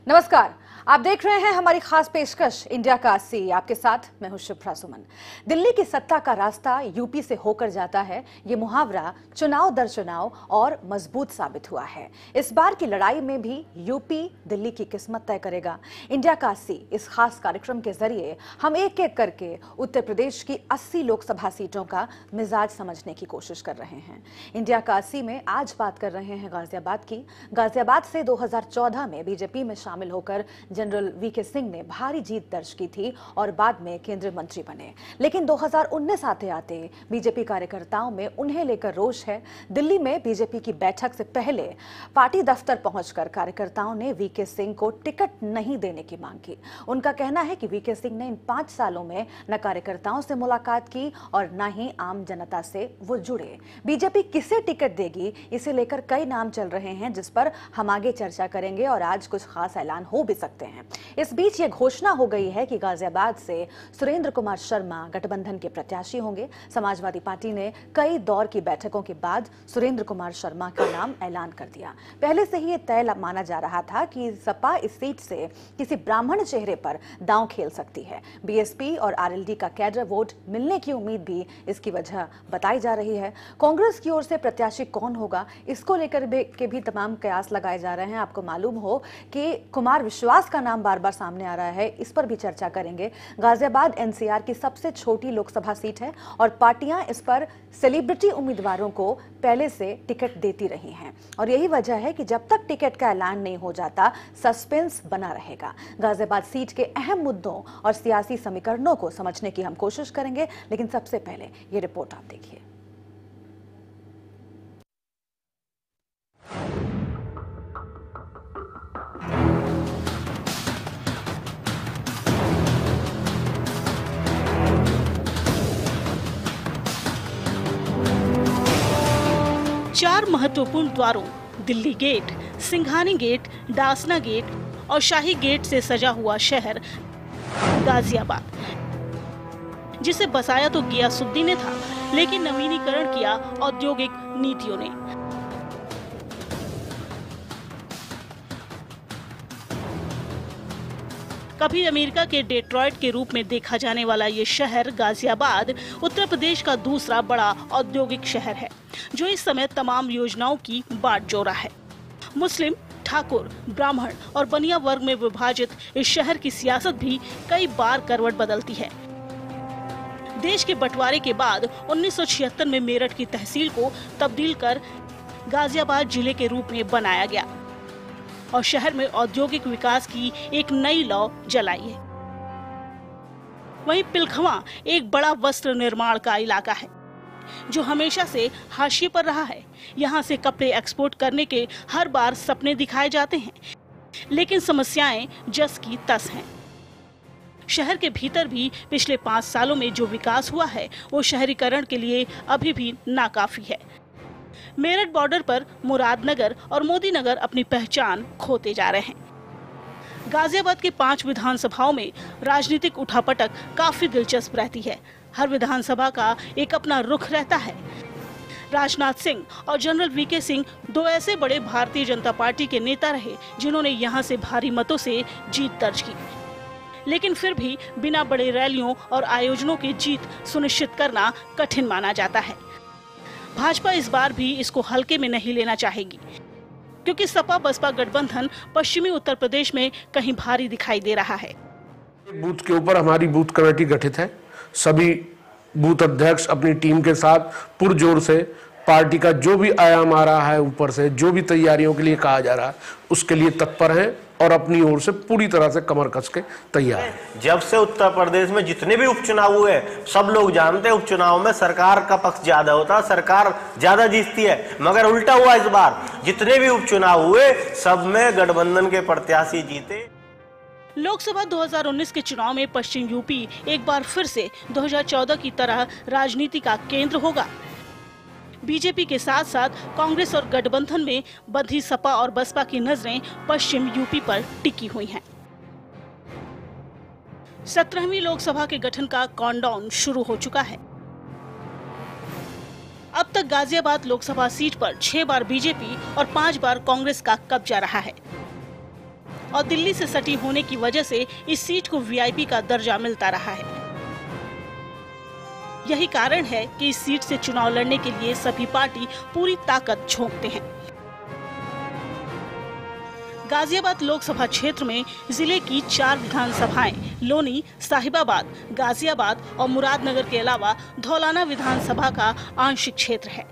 नमस्कार, आप देख रहे हैं हमारी खास पेशकश इंडिया का 80। आपके साथ मैं हूं शुभ्रा सुमन। दिल्ली की सत्ता का रास्ता यूपी से होकर जाता है, ये मुहावरा चुनाव दर चुनाव और मजबूत साबित हुआ है। इस बार की लड़ाई में भी यूपी दिल्ली की किस्मत तय करेगा। इंडिया का 80 इस खास कार्यक्रम के जरिए हम एक एक करके उत्तर प्रदेश की 80 लोकसभा सीटों का मिजाज समझने की कोशिश कर रहे हैं। इंडिया का 80 में आज बात कर रहे हैं गाजियाबाद की। गाजियाबाद से 2014 में बीजेपी में शामिल होकर जनरल वीके सिंह ने भारी जीत दर्ज की थी और बाद में केंद्रीय मंत्री बने। लेकिन 2019 आते आते बीजेपी कार्यकर्ताओं में उन्हें लेकर रोष है। दिल्ली में बीजेपी की बैठक से पहले पार्टी दफ्तर पहुंचकर कार्यकर्ताओं ने वीके सिंह को टिकट नहीं देने की मांग की। उनका कहना है कि वीके सिंह ने इन 5 सालों में न कार्यकर्ताओं से मुलाकात की और न ही आम जनता से वो जुड़े। बीजेपी किसे टिकट देगी, इसे लेकर कई नाम चल रहे हैं, जिस पर हम आगे चर्चा करेंगे और आज कुछ खास ऐलान हो भी सकते हैं। इस बीच ये घोषणा हो गई है कि गाजियाबाद से सुरेंद्र कुमार शर्मा गठबंधन के प्रत्याशी होंगे। समाजवादी पार्टी ने कई दौर की बैठकों के बाद सुरेंद्र कुमार शर्मा का नाम ऐलान कर दिया। पहले से ही ये तय माना जा रहा था कि सपा इस सीट से किसी ब्राह्मण चेहरे पर दांव खेल सकती है। बीएसपी और आरएलडी का कैडर वोट मिलने की उम्मीद भी इसकी वजह बताई जा रही है। कांग्रेस की ओर से प्रत्याशी कौन होगा, इसको लेकर भी तमाम कयास लगाए जा रहे हैं। आपको मालूम हो कि कुमार विश्वास का नाम बार बार सामने आ रहा है, इस पर भी चर्चा करेंगे। गाजियाबाद एनसीआर की सबसे छोटी लोकसभा सीट है और पार्टियां इस पर सेलिब्रिटी उम्मीदवारों को पहले से टिकट देती रही हैं और यही वजह है कि जब तक टिकट का ऐलान नहीं हो जाता सस्पेंस बना रहेगा। गाजियाबाद सीट के अहम मुद्दों और सियासी समीकरणों को समझने की हम कोशिश करेंगे, लेकिन सबसे पहले ये रिपोर्ट आप देखिए। चार महत्वपूर्ण द्वारों Delhi gate, Singhani gate, Dasna gate और शाही गेट से सजा हुआ शहर गाजियाबाद, जिसे बसाया तो गियासुद्दीन ने था, लेकिन नवीनीकरण किया औद्योगिक नीतियों ने। कभी अमेरिका के डेट्रॉइट के रूप में देखा जाने वाला ये शहर गाजियाबाद उत्तर प्रदेश का दूसरा बड़ा औद्योगिक शहर है, जो इस समय तमाम योजनाओं की बाट जोड़ा है। मुस्लिम, ठाकुर, ब्राह्मण और बनिया वर्ग में विभाजित इस शहर की सियासत भी कई बार करवट बदलती है। देश के बंटवारे के बाद 1976 में मेरठ की तहसील को तब्दील कर गाजियाबाद जिले के रूप में बनाया गया और शहर में औद्योगिक विकास की एक नई लौ जलाई है। वहीं पिलखवा एक बड़ा वस्त्र निर्माण का इलाका है, जो हमेशा से हाशिए पर रहा है। यहाँ से कपड़े एक्सपोर्ट करने के हर बार सपने दिखाए जाते हैं, लेकिन समस्याएं जस की तस हैं। शहर के भीतर भी पिछले 5 सालों में जो विकास हुआ है, वो शहरीकरण के लिए अभी भी नाकाफी है। मेरठ बॉर्डर पर मुरादनगर और मोदी नगर अपनी पहचान खोते जा रहे हैं। गाजियाबाद के 5 विधानसभाओं में राजनीतिक उठापटक काफी दिलचस्प रहती है। हर विधानसभा का एक अपना रुख रहता है। राजनाथ सिंह और जनरल वीके सिंह 2 ऐसे बड़े भारतीय जनता पार्टी के नेता रहे, जिन्होंने यहां से भारी मतों से जीत दर्ज की, लेकिन फिर भी बिना बड़े रैलियों और आयोजनों की जीत सुनिश्चित करना कठिन माना जाता है। भाजपा इस बार भी इसको हल्के में नहीं लेना चाहेगी, क्योंकि सपा बसपा गठबंधन पश्चिमी उत्तर प्रदेश में कहीं भारी दिखाई दे रहा है। बूथ के ऊपर हमारी बूथ कमेटी गठित है। सभी बूथ अध्यक्ष अपनी टीम के साथ पुरजोर से पार्टी का जो भी आयाम आ रहा है, ऊपर से जो भी तैयारियों के लिए कहा जा रहा है, उसके लिए तत्पर हैं और अपनी ओर से पूरी तरह से कमर कस के तैयार है। जब से उत्तर प्रदेश में जितने भी उपचुनाव हुए, सब लोग जानते हैं उपचुनाव में सरकार का पक्ष ज्यादा होता है, सरकार ज्यादा जीतती है, मगर उल्टा हुआ इस बार। जितने भी उपचुनाव हुए, सब में गठबंधन के प्रत्याशी जीते। लोकसभा 2019 के चुनाव में पश्चिम यूपी एक बार फिर से 2014 की तरह राजनीति का केंद्र होगा। बीजेपी के साथ साथ कांग्रेस और गठबंधन में बंधी सपा और बसपा की नजरें पश्चिम यूपी पर टिकी हुई हैं। 17वीं लोकसभा के गठन का काउंटडाउन शुरू हो चुका है। अब तक गाजियाबाद लोकसभा सीट पर 6 बार बीजेपी और 5 बार कांग्रेस का कब्जा रहा है। और दिल्ली से सटी होने की वजह से इस सीट को वीआईपी का दर्जा मिलता रहा है। यही कारण है कि इस सीट से चुनाव लड़ने के लिए सभी पार्टी पूरी ताकत झोंकते हैं। गाजियाबाद लोकसभा क्षेत्र में जिले की 4 विधानसभाएं लोनी, साहिबाबाद, गाजियाबाद और मुरादनगर के अलावा धौलाना विधानसभा का आंशिक क्षेत्र है।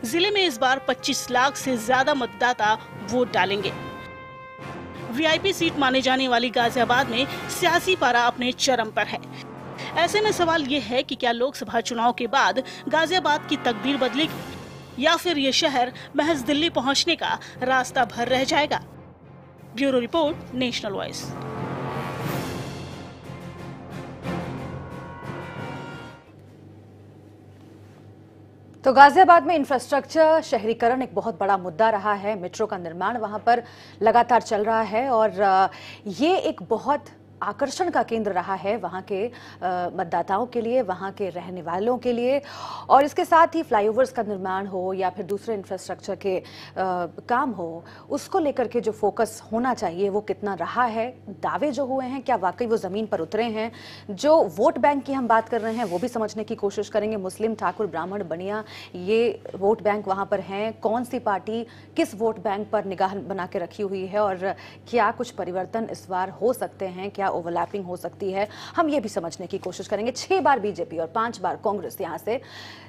जिले में इस बार 25 लाख से ज्यादा मतदाता वोट डालेंगे। वीआईपी सीट माने जाने वाली गाजियाबाद में सियासी पारा अपने चरम पर है। ऐसे में सवाल ये है कि क्या लोकसभा चुनाव के बाद गाजियाबाद की तकदीर बदलेगी या फिर ये शहर महज दिल्ली पहुंचने का रास्ता भर रह जाएगा। Bureau report, national voice. तो गाजियाबाद में इंफ्रास्ट्रक्चर, शहरीकरण एक बहुत बड़ा मुद्दा रहा है। मेट्रो का निर्माण वहां पर लगातार चल रहा है और ये एक बहुत आकर्षण का केंद्र रहा है वहाँ के मतदाताओं के लिए, वहाँ के रहने वालों के लिए। और इसके साथ ही फ्लाईओवर्स का निर्माण हो या फिर दूसरे इंफ्रास्ट्रक्चर के काम हो, उसको लेकर के जो फोकस होना चाहिए वो कितना रहा है। दावे जो हुए हैं, क्या वाकई वो ज़मीन पर उतरे हैं? जो वोट बैंक की हम बात कर रहे हैं वो भी समझने की कोशिश करेंगे। मुस्लिम, ठाकुर, ब्राह्मण, बनिया, ये वोट बैंक वहाँ पर हैं। कौन सी पार्टी किस वोट बैंक पर निगाह बना के रखी हुई है और क्या कुछ परिवर्तन इस बार हो सकते हैं, क्या ओवरलैपिंग हो सकती है, हम ये भी समझने की कोशिश करेंगे। 6 बार बीजेपी और 5 बार कांग्रेस यहां से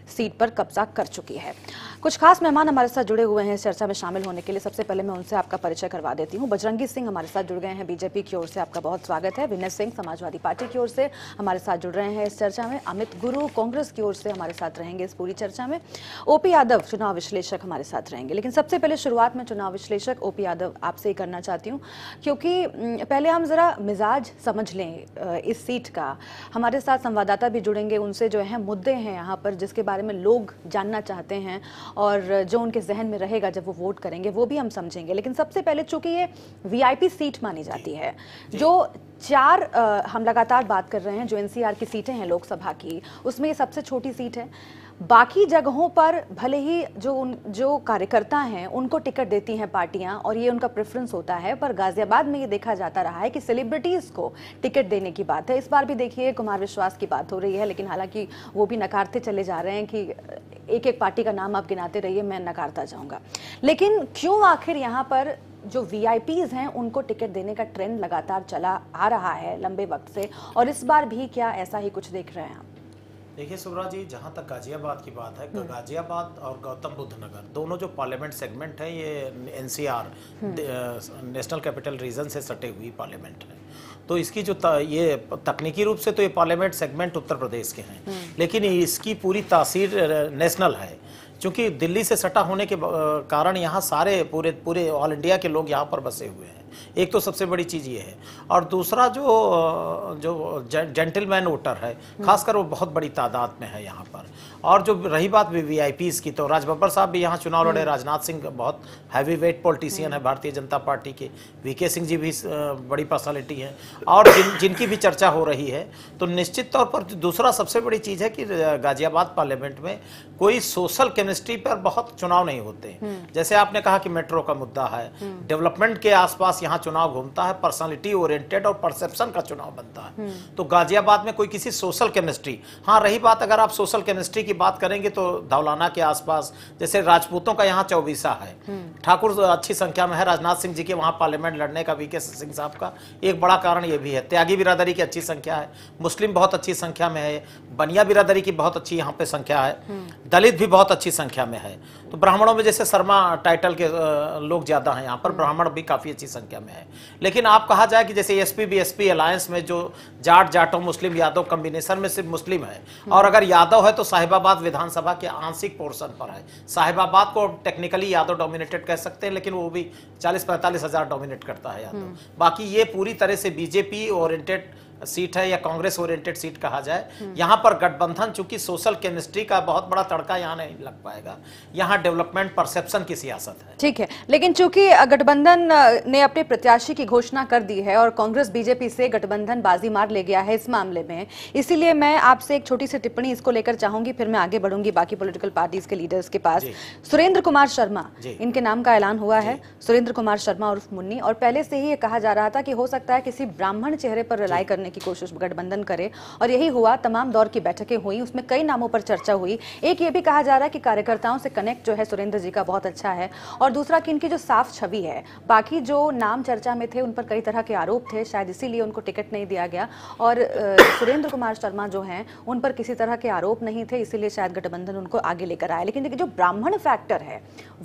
सीट पर कब्जा कर चुकी है। कुछ खास मेहमान हमारे साथ जुड़े हुए हैं इस चर्चा में शामिल होने के लिए। सबसे पहले मैं उनसे आपका परिचय करवा देती हूं। बजरंगी सिंह हमारे साथ जुड़ गए हैं, बीजेपी की ओर से आपका बहुत स्वागत है। विनय सिंह समाजवादी पार्टी की ओर से हमारे साथ जुड़ रहे हैं इस चर्चा में। अमित गुरु कांग्रेस की ओर से हमारे साथ रहेंगे इस पूरी चर्चा में। ओपी यादव चुनाव विश्लेषक हमारे साथ रहेंगे। लेकिन सबसे पहले शुरुआत में चुनाव विश्लेषक ओपी यादव आपसे ही करना चाहती हूँ, क्योंकि पहले हम जरा मिजाज समझ लें इस सीट का। हमारे साथ संवाददाता भी जुड़ेंगे, उनसे जो है मुद्दे हैं यहाँ पर जिसके बारे में लोग जानना चाहते हैं और जो उनके जहन में रहेगा जब वो वोट करेंगे वो भी हम समझेंगे। लेकिन सबसे पहले चूंकि ये वीआईपी सीट मानी जाती है, जो 4 हम लगातार बात कर रहे हैं जो एनसीआर की सीटें हैं लोकसभा की, उसमें ये सबसे छोटी सीट है। बाकी जगहों पर भले ही जो कार्यकर्ता हैं उनको टिकट देती हैं पार्टियां और ये उनका प्रेफरेंस होता है, पर गाजियाबाद में ये देखा जाता रहा है कि सेलिब्रिटीज को टिकट देने की बात है। इस बार भी देखिए कुमार विश्वास की बात हो रही है, लेकिन हालांकि वो भी नकारते चले जा रहे हैं कि एक एक पार्टी का नाम आप गिनाते रहिए, मैं नकारता जाऊंगा। लेकिन क्यों आखिर यहाँ पर जो वीआईपीज हैं उनको टिकट देने का ट्रेंड लगातार चला आ रहा है लंबे वक्त से, और इस बार भी क्या ऐसा ही कुछ देख रहे हैं आप? देखिए सुब्रा जी, जहाँ तक गाजियाबाद की बात है, गाजियाबाद और गौतम बुद्ध नगर दोनों जो पार्लियामेंट सेगमेंट है, ये एनसीआर नेशनल कैपिटल रीजन से सटे हुई पार्लियामेंट है। तो इसकी जो ये तकनीकी रूप से तो ये पार्लियामेंट सेगमेंट उत्तर प्रदेश के हैं, लेकिन इसकी पूरी तासीर नेशनल है। क्योंकि दिल्ली से सटा होने के कारण यहाँ सारे पूरे ऑल इंडिया के लोग यहाँ पर बसे हुए हैं। एक तो सबसे बड़ी चीज़ ये है, और दूसरा जो जेंटलमैन वोटर है, खासकर वो बहुत बड़ी तादाद में है यहाँ पर। और जो रही बात वीआईपीज की, तो राज बब्बर साहब भी यहाँ चुनाव लड़े। राजनाथ सिंह बहुत हैवी वेट पॉलिटिशियन है भारतीय जनता पार्टी के। वीके सिंह जी भी बड़ी पर्सनालिटी हैं, और जिनकी भी चर्चा हो रही है। तो निश्चित तौर पर दूसरा सबसे बड़ी चीज़ है कि गाजियाबाद पार्लियामेंट में कोई सोशल केमिस्ट्री पर बहुत चुनाव नहीं होते। जैसे आपने कहा कि मेट्रो का मुद्दा है, डेवलपमेंट के आसपास यहाँ चुनाव घूमता है, पर्सनालिटी ओरिएंटेड और परसेप्शन का चुनाव बनता है। तो गाजियाबाद में कोई किसी सोशल केमिस्ट्री, हाँ रही बात अगर आप सोशल केमिस्ट्री की बात करेंगे तो धौलाना के आसपास जैसे राजपूतों का यहाँ चौबीसा है, ठाकुर अच्छी संख्या में है। राजनाथ सिंह जी के वहाँ पार्लियामेंट लड़ने का, वीके सिंह साहब का एक बड़ा कारण ये भी है। त्यागी बिरादरी की अच्छी संख्या है, मुस्लिम बहुत अच्छी संख्या में है, बनिया बिरादरी की बहुत अच्छी यहाँ पे संख्या है, दलित भी बहुत अच्छी संख्या में है। तो ब्राह्मणों में जैसे शर्मा टाइटल के लोग ज्यादा हैं यहाँ पर, ब्राह्मण भी काफी अच्छी संख्या में है। लेकिन आप कहा जाए कि जैसे एसपी बीएसपी अलायंस में जो जाटो मुस्लिम यादव कॉम्बिनेशन में सिर्फ मुस्लिम है, और अगर यादव है तो साहिबाबाद विधानसभा के आंशिक पोर्शन पर है। साहिबाबाद को टेक्निकली यादव डोमिनेटेड कह सकते हैं, लेकिन वो भी 40-45 हजार डोमिनेट करता है यादव। बाकी ये पूरी तरह से बीजेपी ओरिएंटेड सीट है या कांग्रेस ओरिएंटेड सीट कहा जाए, यहाँ पर गठबंधन चूंकि सोशल केमिस्ट्री का बहुत बड़ा तड़का यहाँ नहीं लग पाएगा, यहाँ डेवलपमेंट परसेप्शन की सियासत है। ठीक है, लेकिन चूंकि गठबंधन ने अपने प्रत्याशी की घोषणा कर दी है और कांग्रेस बीजेपी से गठबंधन बाजी मार ले गया है इस मामले में, इसीलिए मैं आपसे एक छोटी सी टिप्पणी इसको लेकर चाहूंगी, फिर मैं आगे बढ़ूंगी बाकी पॉलिटिकल पार्टीज के लीडर्स के पास। सुरेंद्र कुमार शर्मा, इनके नाम का ऐलान हुआ है, सुरेंद्र कुमार शर्मा उर्फ मुन्नी, और पहले से ही ये कहा जा रहा था कि हो सकता है किसी ब्राह्मण चेहरे पर रिलाई करने की कोशिश गठबंधन करे, और यही हुआ। तमाम दौर की बैठकें हुई, उसमें कई नामों पर चर्चा हुई। एक ये भी कहा जा रहा है कि कार्यकर्ताओं से कनेक्ट जो है सुरेंद्र जी का बहुत अच्छा है, और दूसरा कि इनकी जो साफ छवि है, बाकी जो नाम चर्चा में थे उन पर कई तरह के आरोप थे, शायद इसीलिए उनको टिकट नहीं दिया गया, और सुरेंद्र कुमार शर्मा जो हैं उन पर किसी तरह के आरोप नहीं थे, इसीलिए शायद गठबंधन उनको आगे लेकर आया। लेकिन देखिए जो ब्राह्मण फैक्टर है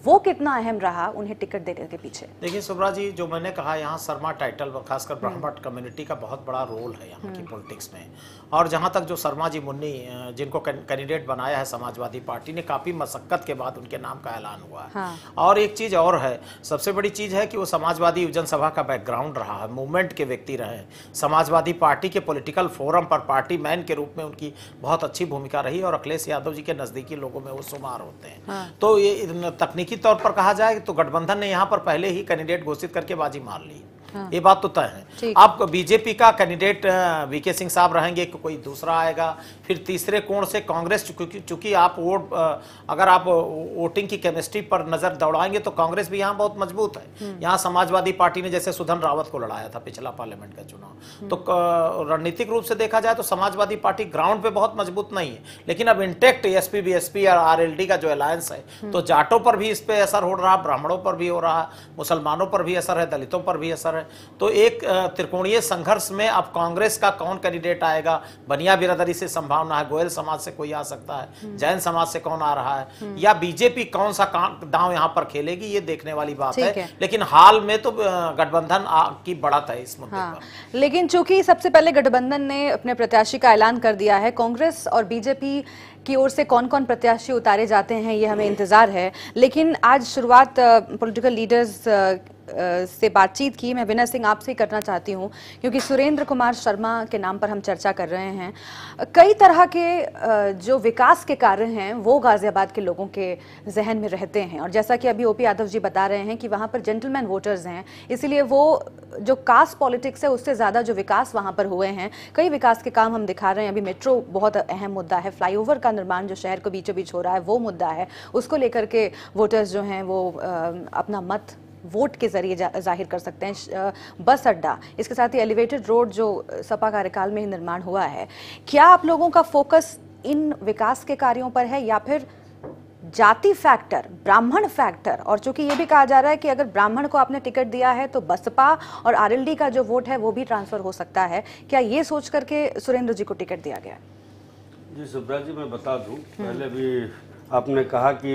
वो कितना अहम रहा उन्हें टिकट देने के पीछे? देखिए सुब्रा जी, जो मैंने कहा यहाँ शर्मा टाइटल खासकर ब्राह्मण कम्युनिटी का बहुत बड़ा रोल है यहाँ की पॉलिटिक्स में, और जहाँ तक जो शर्मा जी मुन्नी जिनको कैंडिडेट बनाया है समाजवादी पार्टी ने, काफ़ी मशक्कत के बाद उनके नाम का ऐलान हुआ है। हाँ। और एक चीज़ और है, सबसे बड़ी चीज़ है कि वो समाजवादी युवजन सभा का बैकग्राउंड रहा है, मूवमेंट के व्यक्ति रहे, समाजवादी पार्टी के पॉलिटिकल फोरम पर पार्टी मैन के रूप में उनकी बहुत अच्छी भूमिका रही, और अखिलेश यादव जी के नज़दीकी लोगों में वो शुमार होते हैं। हाँ। तो ये तकनीकी तौर पर कहा जाए तो गठबंधन ने यहाँ पर पहले ही कैंडिडेट घोषित करके बाजी मार ली। हाँ। ये बात तो तय है। आप बीजेपी का कैंडिडेट वीके सिंह साहब रहेंगे, कोई दूसरा आएगा, फिर तीसरे कोण से कांग्रेस, चूंकि आप वोट अगर आप वोटिंग की केमिस्ट्री पर नजर दौड़ाएंगे तो कांग्रेस भी यहाँ बहुत मजबूत है। यहाँ समाजवादी पार्टी ने जैसे सुधन रावत को लड़ाया था पिछला पार्लियामेंट का चुनाव, तो रणनीतिक रूप से देखा जाए तो समाजवादी पार्टी ग्राउंड पे बहुत मजबूत नहीं है, लेकिन अब इंटेक्ट एसपी बीएसपी और आरएलडी का जो अलायंस है, तो जाटों पर भी इस पे असर हो रहा, ब्राह्मणों पर भी हो रहा, मुसलमानों पर भी असर है, दलितों पर भी असर है। तो एक त्रिकोणीय संघर्ष में अब कांग्रेस का कौन कैंडिडेट आएगा, बनिया बिरादरी से संभावना है, गोयल समाज से कोई आ सकता है, जैन समाज से कौन आ रहा है, या बीजेपी कौन सा दांव यहां पर खेलेगी, ये देखने वाली बात है। लेकिन हाल में तो गठबंधन की बढ़त है इस मुद्दे पर। लेकिन चूंकि सबसे पहले गठबंधन ने अपने प्रत्याशी का ऐलान कर दिया है, कांग्रेस और बीजेपी की ओर से कौन कौन प्रत्याशी उतारे जाते हैं ये हमें इंतजार है। लेकिन आज शुरुआत पॉलिटिकल लीडर्स से बातचीत की मैं विनय सिंह आपसे करना चाहती हूं, क्योंकि सुरेंद्र कुमार शर्मा के नाम पर हम चर्चा कर रहे हैं। कई तरह के जो विकास के कार्य हैं वो गाजियाबाद के लोगों के जहन में रहते हैं, और जैसा कि अभी ओपी यादव जी बता रहे हैं कि वहां पर जेंटलमैन वोटर्स हैं, इसीलिए वो जो कास्ट पॉलिटिक्स है उससे ज़्यादा जो विकास वहाँ पर हुए हैं, कई विकास के काम हम दिखा रहे हैं। अभी मेट्रो बहुत अहम मुद्दा है, फ्लाईओवर का निर्माण जो शहर को बीचों बीच हो रहा है वो मुद्दा है, उसको लेकर के वोटर्स जो हैं वो अपना मत वोट के जरिए जाहिर कर सकते हैं। बस अड्डा, इसके साथ ही एलिवेटेड रोड जो सपा कार्यकाल में ही निर्माण हुआ है। क्या आप लोगों का फोकस इन विकास के कार्यों पर है या फिर जाति फैक्टर, ब्राह्मण फैक्टर? और चूंकि ये भी कहा जा रहा है कि अगर ब्राह्मण को आपने टिकट दिया है तो बसपा और आरएलडी का जो वोट है वो भी ट्रांसफर हो सकता है, क्या ये सोच करके सुरेंद्र जी को टिकट दिया गया? जी सुब्रा जी, मैं बता दूं, पहले भी आपने कहा कि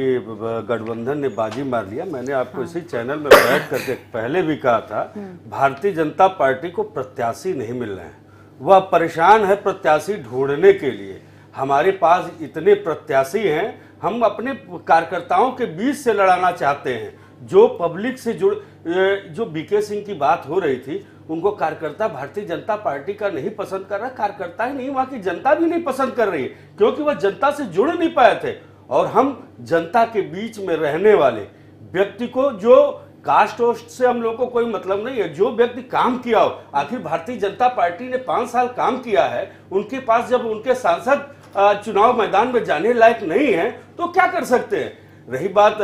गठबंधन ने बाजी मार लिया। मैंने आपको इसी चैनल में बैठ करके पहले भी कहा था, भारतीय जनता पार्टी को प्रत्याशी नहीं मिल रहे हैं, वह परेशान है प्रत्याशी ढूंढने के लिए। हमारे पास इतने प्रत्याशी हैं, हम अपने कार्यकर्ताओं के बीच से लड़ाना चाहते हैं। जो पब्लिक से जो बीके सिंह की बात हो रही थी, उनको कार्यकर्ता भारतीय जनता पार्टी का नहीं पसंद कर रहा, कार्यकर्ता ही नहीं, वहाँ की जनता भी नहीं पसंद कर रही है, क्योंकि वह जनता से जुड़ नहीं पाए थे। और हम जनता के बीच में रहने वाले व्यक्ति को, जो कास्ट वोस्ट से हम लोग को कोई मतलब नहीं है, जो व्यक्ति काम किया हो, आखिर भारतीय जनता पार्टी ने 5 साल काम किया है, उनके पास जब उनके सांसद चुनाव मैदान में जाने लायक नहीं है तो क्या कर सकते हैं। रही बात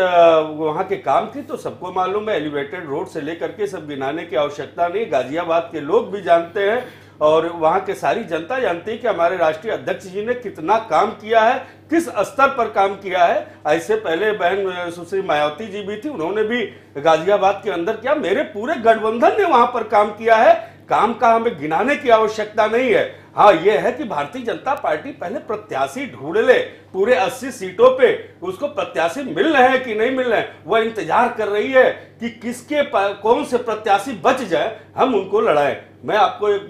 वहां के काम की, तो सबको मालूम है, एलिवेटेड रोड से लेकर के सब गिनाने की आवश्यकता नहीं, गाजियाबाद के लोग भी जानते हैं और वहां के सारी जनता जानती है कि हमारे राष्ट्रीय अध्यक्ष जी ने कितना काम किया है, किस स्तर पर काम किया है। ऐसे पहले बहन सुश्री मायावती जी भी थी, उन्होंने भी गाजियाबाद के अंदर किया, मेरे पूरे गठबंधन ने वहां पर काम किया है। काम का हमें गिनाने की आवश्यकता नहीं है। हाँ, यह है कि भारतीय जनता पार्टी पहले प्रत्याशी ढूंढ ले, पूरे 80 सीटों पे उसको प्रत्याशी मिल रहे हैं कि नहीं मिल रहे हैं, वह इंतजार कर रही है कि किसके कौन से प्रत्याशी बच जाए, हम उनको लड़ाएं। मैं आपको एक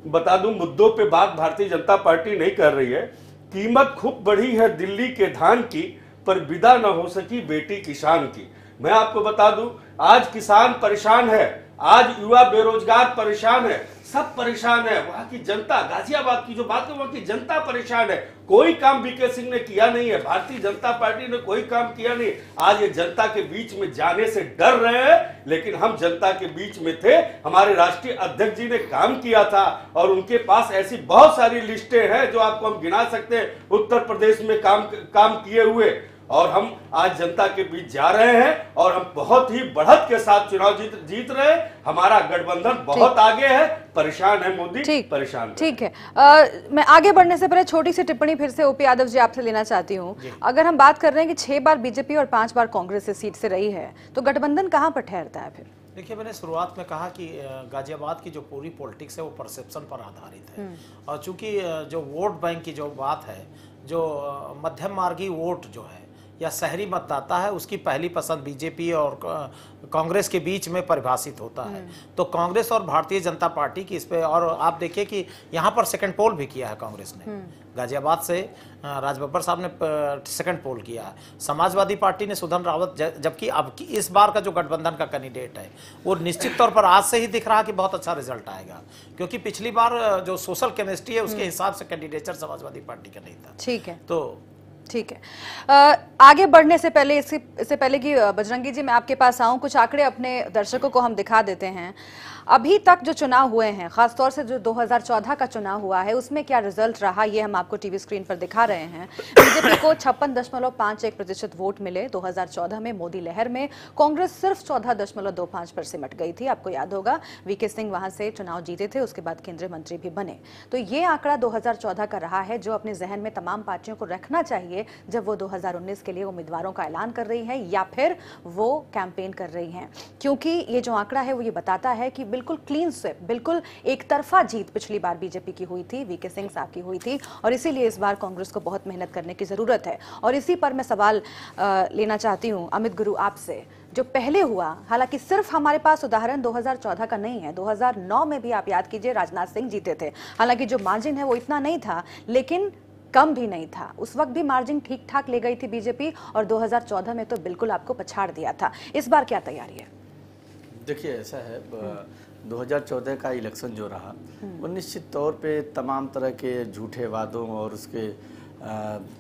बता दूं, मुद्दों पे बात भारतीय जनता पार्टी नहीं कर रही है। कीमत खूब बढ़ी है दिल्ली के धान की, पर विदा न हो सकी बेटी किसान की। मैं आपको बता दूं, आज किसान परेशान है, आज युवा बेरोजगार परेशान है, सब परेशान है। वहां की जनता, गाजियाबाद की जो बात है, वहां की जनता परेशान है। कोई काम बीके सिंह ने किया नहीं है, भारतीय जनता पार्टी ने कोई काम किया नहीं। आज ये जनता के बीच में जाने से डर रहे हैं, लेकिन हम जनता के बीच में थे। हमारे राष्ट्रीय अध्यक्ष जी ने काम किया था और उनके पास ऐसी बहुत सारी लिस्टें हैं जो आपको हम गिना सकते हैं उत्तर प्रदेश में काम किए हुए। और हम आज जनता के बीच जा रहे हैं और हम बहुत ही बढ़त के साथ चुनाव जीत रहे हैं। हमारा गठबंधन बहुत आगे है। परेशान है मोदी, परेशान। ठीक है। मैं आगे बढ़ने से पहले छोटी सी टिप्पणी फिर से ओपी यादव जी आपसे लेना चाहती हूँ। अगर हम बात कर रहे हैं कि 6 बार बीजेपी और 5 बार कांग्रेस से सीट से रही है, तो गठबंधन कहाँ पर ठहरता है फिर? देखिए, मैंने शुरुआत में कहा कि गाजियाबाद की जो पूरी पॉलिटिक्स है वो परसेप्शन पर आधारित है। और चूंकि जो वोट बैंक की जो बात है, जो मध्यम मार्गी वोट जो है या शहरी मतदाता है, उसकी पहली पसंद बीजेपी और कांग्रेस के बीच में परिभाषित होता है। तो कांग्रेस और भारतीय जनता पार्टी की इस पे, और आप देखिए कि यहाँ पर सेकंड पोल भी किया है कांग्रेस ने। गाजियाबाद से राजबब्बर साहब ने सेकंड पोल किया है। समाजवादी पार्टी ने सुधन रावत, जबकि अब की इस बार का जो गठबंधन का कैंडिडेट है वो निश्चित तौर पर आज से ही दिख रहा है कि बहुत अच्छा रिजल्ट आएगा, क्योंकि पिछली बार जो सोशल केमिस्ट्री है उसके हिसाब से कैंडिडेचर समाजवादी पार्टी का नहीं था। ठीक है, तो ठीक है। आगे बढ़ने से पहले, इससे पहले कि बजरंगी जी मैं आपके पास आऊं, कुछ आंकड़े अपने दर्शकों को हम दिखा देते हैं। अभी तक जो चुनाव हुए हैं, खासतौर से जो 2014 का चुनाव हुआ है, उसमें क्या रिजल्ट रहा ये हम आपको टीवी स्क्रीन पर दिखा रहे हैं। बीजेपी को 56.51% वोट मिले 2014 में मोदी लहर में। कांग्रेस सिर्फ 14.25 पर सिमट गई थी। आपको याद होगा वीके सिंह वहां से चुनाव जीते थे, उसके बाद केंद्रीय मंत्री भी बने। तो ये आंकड़ा 2014 का रहा है, जो अपने जहन में तमाम पार्टियों को रखना चाहिए जब वो 2019 के लिए उम्मीदवारों का ऐलान कर रही है या फिर वो कैंपेन कर रही हैं। क्योंकि ये जो आंकड़ा है वो ये बताता है कि बिल्कुल क्लीन स्वीप, बिल्कुल एक तरफा जीत पिछली बार बीजेपी की हुई थी, वीके सिंह साहब की हुई थी, और इसीलिए इस बार कांग्रेस को बहुत मेहनत करने की जरूरत है। और इसी पर मैं सवाल लेना चाहती हूं अमित गुरु आपसे। जो पहले हुआ, हालांकि सिर्फ हमारे पास उदाहरण 2014 का नहीं है, 2009 में भी आप याद कीजिए राजनाथ सिंह जीते थे। हालांकि जो मार्जिन है वो इतना नहीं था, लेकिन कम भी नहीं था। उस वक्त भी मार्जिन ठीक ठाक ले गई थी बीजेपी, और 2014 में तो बिल्कुल आपको पछाड़ दिया था। इस बार क्या तैयारी है? देखिए, ऐसा है, 2014 का इलेक्शन जो रहा वो निश्चित तौर पे तमाम तरह के झूठे वादों और उसके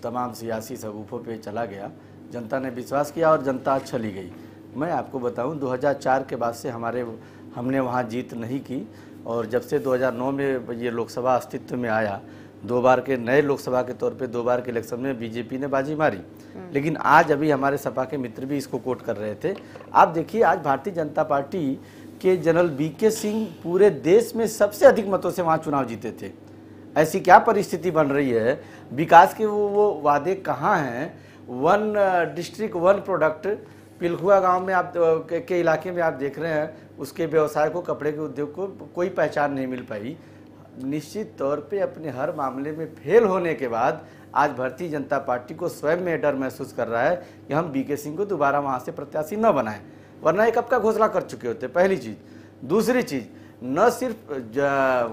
तमाम सियासी सबूफों पे चला गया। जनता ने विश्वास किया और जनता चली गई। मैं आपको बताऊं, 2004 के बाद से हमने वहाँ जीत नहीं की, और जब से 2009 में ये लोकसभा अस्तित्व में आया, 2 बार के नए लोकसभा के तौर पे 2 बार के इलेक्शन में बीजेपी ने बाजी मारी। लेकिन आज अभी हमारे सपा के मित्र भी इसको कोट कर रहे थे। आप देखिए, आज भारतीय जनता पार्टी के जनरल वीके सिंह पूरे देश में सबसे अधिक मतों से वहाँ चुनाव जीते थे। ऐसी क्या परिस्थिति बन रही है? विकास के वो वादे कहाँ हैं? 1 डिस्ट्रिक्ट 1 प्रोडक्ट पिलखुआ गांव में आप के इलाके में आप देख रहे हैं, उसके व्यवसाय को, कपड़े के उद्योग को कोई पहचान नहीं मिल पाई। निश्चित तौर पे अपने हर मामले में फेल होने के बाद आज भारतीय जनता पार्टी को स्वयं में डर महसूस कर रहा है कि हम वीके सिंह को दोबारा वहाँ से प्रत्याशी न बनाएं, वरना ये कब का घोषणा कर चुके होते। पहली चीज़। दूसरी चीज़, न सिर्फ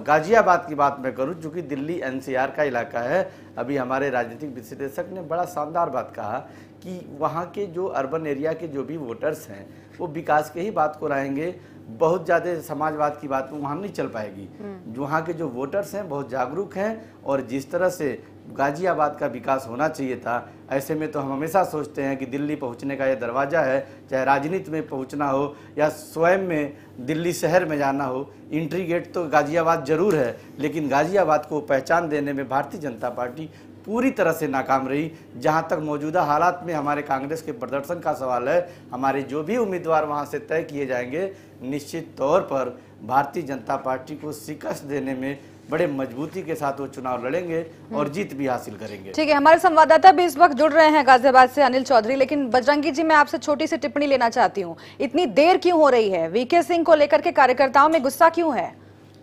गाजियाबाद की बात मैं करूं, चूँकि दिल्ली एनसीआर का इलाका है। अभी हमारे राजनीतिक विश्लेषक ने बड़ा शानदार बात कहा कि वहाँ के जो अर्बन एरिया के जो भी वोटर्स हैं वो विकास के ही बात को रहेंगे, बहुत ज़्यादा समाजवाद की बात वहाँ नहीं चल पाएगी। वहाँ के जो वोटर्स हैं बहुत जागरूक हैं, और जिस तरह से गाजियाबाद का विकास होना चाहिए था, ऐसे में तो हम हमेशा सोचते हैं कि दिल्ली पहुंचने का ये दरवाज़ा है, चाहे राजनीति में पहुंचना हो या स्वयं में दिल्ली शहर में जाना हो, एंट्री गेट तो गाजियाबाद जरूर है। लेकिन गाजियाबाद को पहचान देने में भारतीय जनता पार्टी पूरी तरह से नाकाम रही। जहां तक मौजूदा हालात में हमारे कांग्रेस के प्रदर्शन का सवाल है, हमारे जो भी उम्मीदवार वहां से तय किए जाएंगे, निश्चित तौर पर भारतीय जनता पार्टी को शिकस्त देने में बड़े मजबूती के साथ वो चुनाव लड़ेंगे और जीत भी हासिल करेंगे। ठीक है, हमारे संवाददाता भी इस वक्त जुड़ रहे हैं गाजियाबाद से, अनिल चौधरी। लेकिन बजरंगी जी, मैं आपसे छोटी सी टिप्पणी लेना चाहती हूँ। इतनी देर क्यों हो रही है? वीके सिंह को लेकर के कार्यकर्ताओं में गुस्सा क्यों है?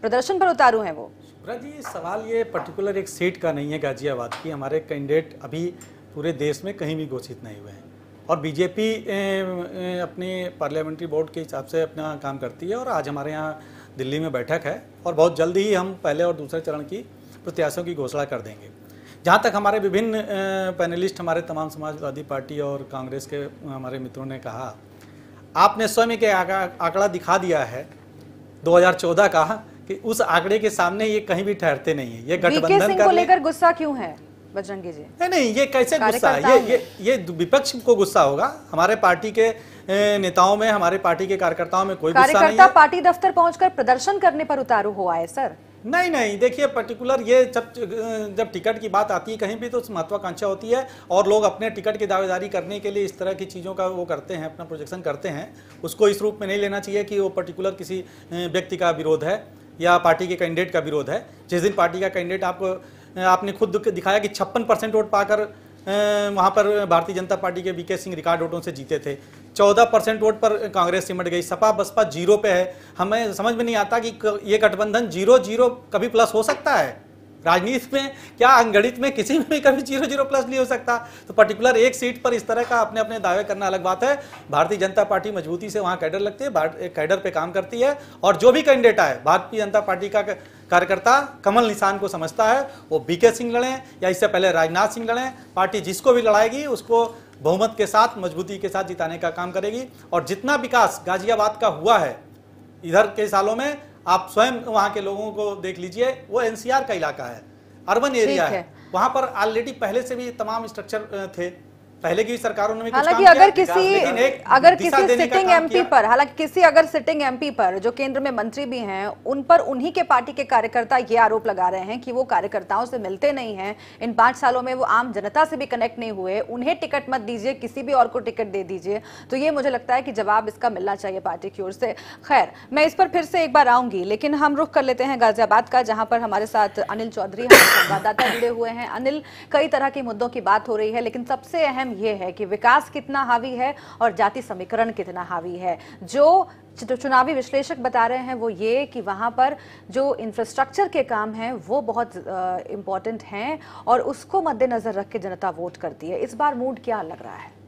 प्रदर्शन पर उतारू हैं वो? जी, सवाल ये पर्टिकुलर एक सीट का नहीं है गाजियाबाद की। हमारे कैंडिडेट अभी पूरे देश में कहीं भी घोषित नहीं हुए हैं, और बीजेपी अपने पार्लियामेंट्री बोर्ड के हिसाब से अपना काम करती है। और आज हमारे यहाँ दिल्ली में बैठक है, और बहुत जल्दी ही हम पहले और दूसरे चरण की प्रत्याशियों की घोषणा कर देंगे। जहाँ तक हमारे विभिन्न पैनलिस्ट, हमारे तमाम समाजवादी पार्टी और कांग्रेस के हमारे मित्रों ने कहा आपने स्वयं एक आंकड़ा दिखा दिया है 2014 का कि उस आंकड़े के सामने ये कहीं भी ठहरते नहीं है। ये गठबंधन को लेकर गुस्सा क्यों है बजरंगी जी? नहीं, ये कैसे गुस्सा है? ये विपक्ष को गुस्सा होगा। हमारे पार्टी के नेताओं में, हमारे पार्टी के कार्यकर्ताओं में कोई गुस्सा नहीं है। कार्यकर्ता पार्टी दफ्तर पहुंचकर प्रदर्शन करने पर उतारू हुआ है सर। नहीं, देखिए पर्टिकुलर ये जब टिकट की बात आती है कहीं भी तो महत्वाकांक्षा होती है और लोग अपने टिकट की दावेदारी करने के लिए इस तरह की चीज़ों का वो करते हैं, अपना प्रोजेक्शन करते हैं। उसको इस रूप में नहीं लेना चाहिए कि वो पर्टिकुलर किसी व्यक्ति का विरोध है या पार्टी के कैंडिडेट का विरोध है। जिस दिन पार्टी का कैंडिडेट आपने खुद दिखाया कि 56% वोट पाकर वहाँ पर भारतीय जनता पार्टी के बीके सिंह रिकॉर्ड वोटों से जीते थे। 14% वोट पर कांग्रेस सिमट गई, सपा बसपा 0 पे है। हमें समझ में नहीं आता कि ये गठबंधन 0-0 कभी प्लस हो सकता है। राजनीति में क्या, अंगणित में किसी में भी कभी 0-0 प्लस नहीं हो सकता। तो पर्टिकुलर एक सीट पर इस तरह का अपने अपने दावे करना अलग बात है। भारतीय जनता पार्टी मजबूती से वहाँ कैडर लगती है, कैडर पे काम करती है और जो भी कैंडिडेट आए भारतीय जनता पार्टी का कार्यकर्ता कमल निशान को समझता है। वो बीके सिंह लड़ें या इससे पहले राजनाथ सिंह लड़ें, पार्टी जिसको भी लड़ाएगी उसको बहुमत के साथ, मजबूती के साथ जिताने का काम करेगी। और जितना विकास गाजियाबाद का हुआ है इधर के सालों में, आप स्वयं वहां के लोगों को देख लीजिए। वो एनसीआर का इलाका है, अर्बन एरिया है। वहां पर ऑलरेडी पहले से भी तमाम स्ट्रक्चर थे, पहले की सरकारों ने भी कुछ काम हालांकि किया। अगर किसी सिटिंग एमपी पर, हालांकि किसी अगर सिटिंग एमपी पर जो केंद्र में मंत्री भी हैं, उन पर उन्हीं के पार्टी के कार्यकर्ता ये आरोप लगा रहे हैं कि वो कार्यकर्ताओं से मिलते नहीं हैं, इन 5 सालों में वो आम जनता से भी कनेक्ट नहीं हुए, उन्हें टिकट मत दीजिए, किसी भी और को टिकट दे दीजिए। तो ये मुझे लगता है कि जवाब इसका मिलना चाहिए पार्टी की ओर से। खैर, मैं इस पर फिर से एक बार आऊंगी, लेकिन हम रुख कर लेते हैं गाजियाबाद का, जहां पर हमारे साथ अनिल चौधरी हमारे संवाददाता जुड़े हुए हैं। अनिल, कई तरह के मुद्दों की बात हो रही है, लेकिन सबसे अहम ये है कि विकास कितना हावी है और जाति समीकरण कितना हावी है। जो चुनावी विश्लेषक बता रहे हैं वो ये कि वहां पर जो इंफ्रास्ट्रक्चर के काम हैं वो बहुत इंपॉर्टेंट हैं और उसको मद्देनजर रख के जनता वोट करती है। इस बार मूड क्या लग रहा है?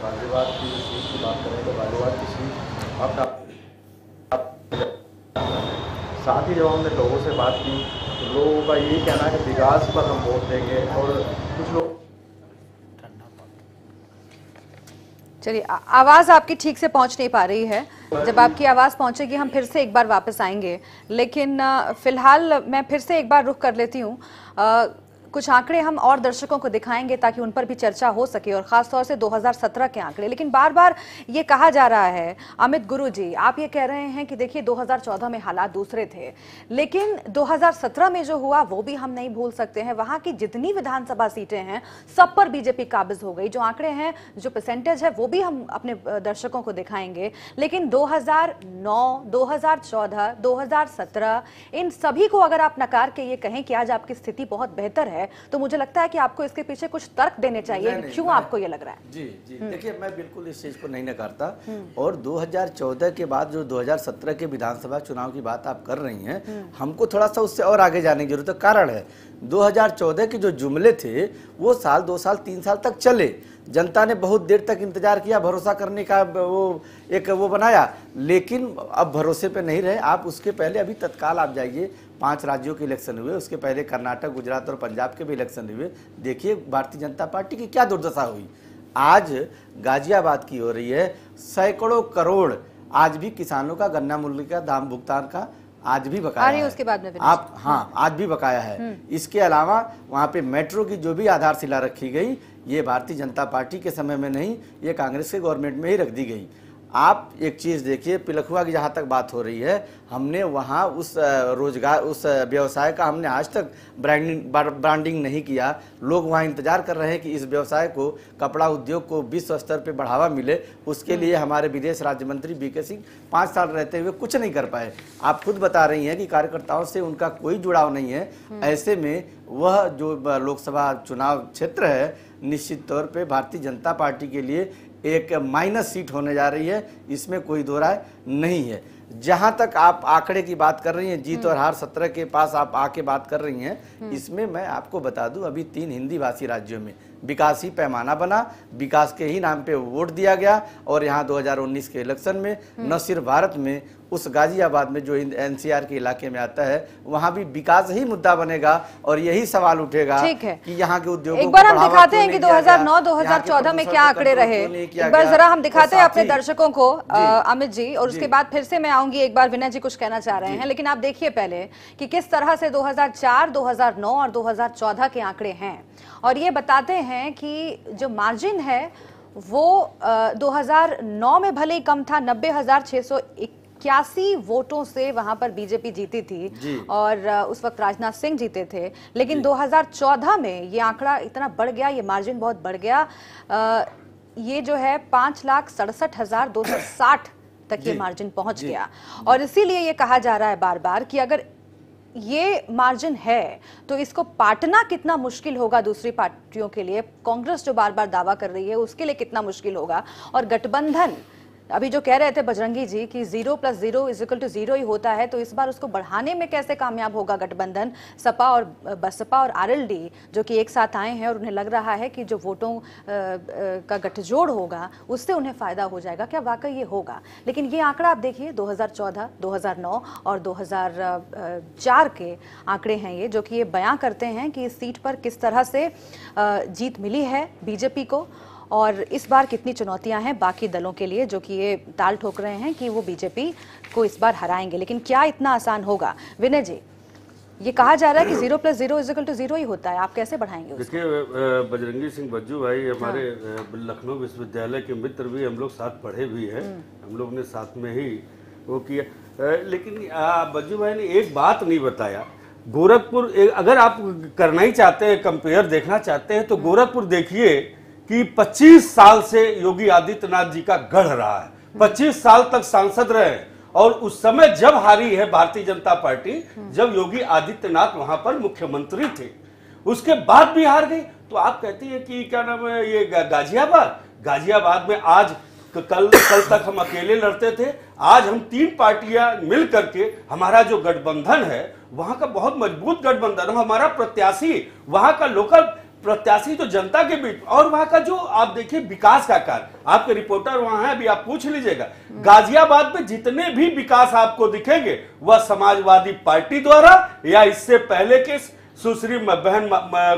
गाजियाबाद की सीट की बात करें तो गाजियाबाद की सीट साथ ही जब हमने लोगों से बात की तो लोगों का यही कहना है कि विकास पर हम वोट देंगे। और कुछ लोग, चलिए, आवाज़ आपकी ठीक से पहुंच नहीं पा रही है। जब आपकी आवाज़ पहुंचेगी हम फिर से एक बार वापस आएंगे, लेकिन फिलहाल मैं फिर से एक बार रुख कर लेती हूँ। कुछ आंकड़े हम और दर्शकों को दिखाएंगे ताकि उन पर भी चर्चा हो सके, और खासतौर से 2017 के आंकड़े। लेकिन बार बार ये कहा जा रहा है, अमित गुरु जी आप ये कह रहे हैं कि देखिए 2014 में हालात दूसरे थे, लेकिन 2017 में जो हुआ वो भी हम नहीं भूल सकते हैं। वहां की जितनी विधानसभा सीटें हैं सब पर बीजेपी काबिज हो गई। जो आंकड़े हैं, जो परसेंटेज है, वो भी हम अपने दर्शकों को दिखाएंगे। लेकिन 2009, 2014, 2017 इन सभी को अगर आप नकार के ये कहें कि आज आपकी स्थिति बहुत बेहतर है, तो मुझे लगता है कि आपको इसके पीछे कुछ तर्क देने चाहिए। क्यों आपको ये लग रहा है? जी देखिए, मैं बिल्कुल इस चीज को नहीं नकारता। और 2014 के बाद जो 2017 के विधानसभा चुनाव की बात आप कर रही हैं, हमको थोड़ा सा उससे और आगे जाने की जरूरत है। कारण है 2014 के जो जुमले थे वो साल, 2 साल, 3 साल तक चले। जनता ने बहुत देर तक इंतजार किया, भरोसा करने का वो बनाया, लेकिन अब भरोसे पे नहीं रहे। आप उसके पहले अभी तत्काल आप जाइए, 5 राज्यों के इलेक्शन हुए, उसके पहले कर्नाटक, गुजरात और पंजाब के भी इलेक्शन हुए। देखिए भारतीय जनता पार्टी की क्या दुर्दशा हुई। आज गाजियाबाद की हो रही है, सैकड़ों करोड़ आज भी किसानों का गन्ना मूल्य का दाम भुगतान का आज भी बकाया है। उसके बाद में आप, हाँ, आज भी बकाया है। इसके अलावा वहाँ पे मेट्रो की जो भी आधारशिला रखी गई, ये भारतीय जनता पार्टी के समय में नहीं, ये कांग्रेस के गवर्नमेंट में ही रख दी गई। आप एक चीज़ देखिए, पिलखुआ की जहाँ तक बात हो रही है, हमने वहाँ उस रोजगार, उस व्यवसाय का हमने आज तक ब्रांडिंग नहीं किया। लोग वहाँ इंतजार कर रहे हैं कि इस व्यवसाय को, कपड़ा उद्योग को विश्व स्तर पे बढ़ावा मिले। उसके लिए हमारे विदेश राज्य मंत्री बीके सिंह 5 साल रहते हुए कुछ नहीं कर पाए। आप खुद बता रही हैं कि कार्यकर्ताओं से उनका कोई जुड़ाव नहीं है। ऐसे में वह जो लोकसभा चुनाव क्षेत्र है, निश्चित तौर पर भारतीय जनता पार्टी के लिए एक माइनस सीट होने जा रही है, इसमें कोई दो राय नहीं है। जहां तक आप आंकड़े की बात कर रही हैं, जीत और हार 17 के पास आप आके बात कर रही हैं, इसमें मैं आपको बता दूं अभी 3 हिंदी भाषी राज्यों में विकास ही पैमाना बना, विकास के ही नाम पे वोट दिया गया। और यहाँ 2019 के इलेक्शन में न सिर्फ भारत में, उस गाजियाबाद में जो एनसीआर के इलाके में आता है, वहाँ भी विकास ही मुद्दा बनेगा और यही सवाल उठेगा कि यहाँ के उद्योगों एक बार हम दिखाते हैं कि 2009-2014 में क्या आंकड़े रहे, एक बार जरा हम दिखाते हैं अपने दर्शकों को अमित जी, और उसके बाद फिर से मैं आऊंगी। एक बार विनय जी कुछ कहना चाह रहे हैं, लेकिन आप देखिए पहले कि किस तरह से 2004, 2009 और 2014 के आंकड़े हैं, और ये बताते हैं कि जो मार्जिन है वो 2009 में भले ही कम था, 90,681 वोटों से वहां पर बीजेपी जीती थी और उस वक्त राजनाथ सिंह जीते थे, लेकिन 2014 में ये आंकड़ा इतना बढ़ गया, ये मार्जिन बहुत बढ़ गया, ये जो है 5,67,260 तक ये मार्जिन पहुंच गया। और इसीलिए ये कहा जा रहा है बार बार कि अगर ये मार्जिन है तो इसको पाटना कितना मुश्किल होगा दूसरी पार्टियों के लिए, कांग्रेस जो बार बार दावा कर रही है उसके लिए कितना मुश्किल होगा। और गठबंधन अभी जो कह रहे थे बजरंगी जी कि 0 + 0 = 0 ही होता है, तो इस बार उसको बढ़ाने में कैसे कामयाब होगा गठबंधन, सपा और बसपा और आरएलडी जो कि एक साथ आए हैं, और उन्हें लग रहा है कि जो वोटों का गठजोड़ होगा उससे उन्हें फायदा हो जाएगा। क्या वाकई ये होगा? लेकिन ये आंकड़ा आप देखिए 2014, 2009 और 2004 के आंकड़े हैं ये, जो कि ये बयां करते हैं कि इस सीट पर किस तरह से जीत मिली है बीजेपी को, और इस बार कितनी चुनौतियां हैं बाकी दलों के लिए जो कि ये ताल ठोक रहे हैं कि वो बीजेपी को इस बार हराएंगे। लेकिन क्या इतना आसान होगा? विनय जी, ये कहा जा रहा है कि 0 + 0 = 0 ही होता है, आप कैसे बढ़ाएंगे उसको? देखिए, बजरंगी सिंह बज्जू भाई हमारे लखनऊ विश्वविद्यालय के मित्र भी, हम लोग साथ पढ़े भी हैं, हम लोग ने साथ में ही वो किया। लेकिन बज्जू भाई ने एक बात नहीं बताया। गोरखपुर, अगर आप करना ही चाहते हैं, कंपेयर देखना चाहते हैं, तो गोरखपुर देखिए कि 25 साल से योगी आदित्यनाथ जी का गढ़ रहा है, 25 साल तक सांसद रहे, और उस समय जब हारी है भारतीय जनता पार्टी, जब योगी आदित्यनाथ वहां पर मुख्यमंत्री थे, उसके बाद भी हार गई। तो आप कहती है कि क्या नाम है ये गाजियाबाद में आज कल तक हम अकेले लड़ते थे, आज हम 3 पार्टियां मिल करके, हमारा जो गठबंधन है वहां का बहुत मजबूत गठबंधन, हमारा प्रत्याशी, वहां का लोकल प्रत्याशी तो जनता के बीच, और वहां का जो आप देखिए विकास का कार्य, आपके रिपोर्टर वहां है, अभी आप पूछ लीजिएगा, गाजियाबाद में जितने भी विकास आपको दिखेंगे वह समाजवादी पार्टी द्वारा या इससे पहले के सुश्री बहन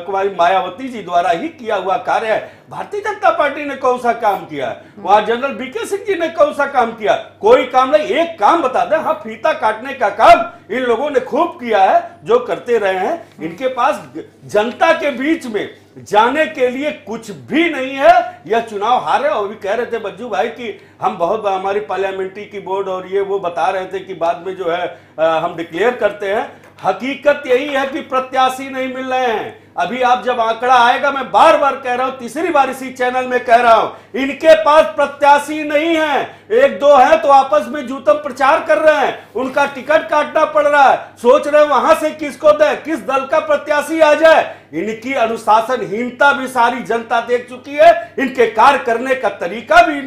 कुमारी मायावती जी द्वारा ही किया हुआ कार्य है। भारतीय जनता पार्टी ने कौन सा काम किया है? वहां जनरल बीके सिंह जी ने कौन सा काम किया? कोई काम नहीं। एक काम बता दें, हाँ, फीता काटने का काम इन लोगों ने खूब किया है, जो करते रहे हैं। इनके पास जनता के बीच में जाने के लिए कुछ भी नहीं है। यह चुनाव हारे, और भी कह रहे थे बज्जू भाई कि हम बहुत, हमारी पार्लियामेंट्री की बोर्ड और ये वो बता रहे थे कि बाद में जो है हम डिक्लेयर करते हैं। हकीकत यही है कि प्रत्याशी नहीं मिल रहे हैं। अभी आप जब आंकड़ा आएगा, मैं बार बार कह रहा हूं, तीसरी बार इसी चैनल में कह रहा हूं, इनके पास प्रत्याशी नहीं है। 1-2 है तो आपस में जूतम प्रचार कर रहे हैं, उनका टिकट काटना पड़ रहा है, सोच रहे वहां से किसको दे, किस दल का प्रत्याशी आ जाए। इनकी अनुशासनहीनता भी सारी जनता देख चुकी है, इनके कार्य करने का तरीका भी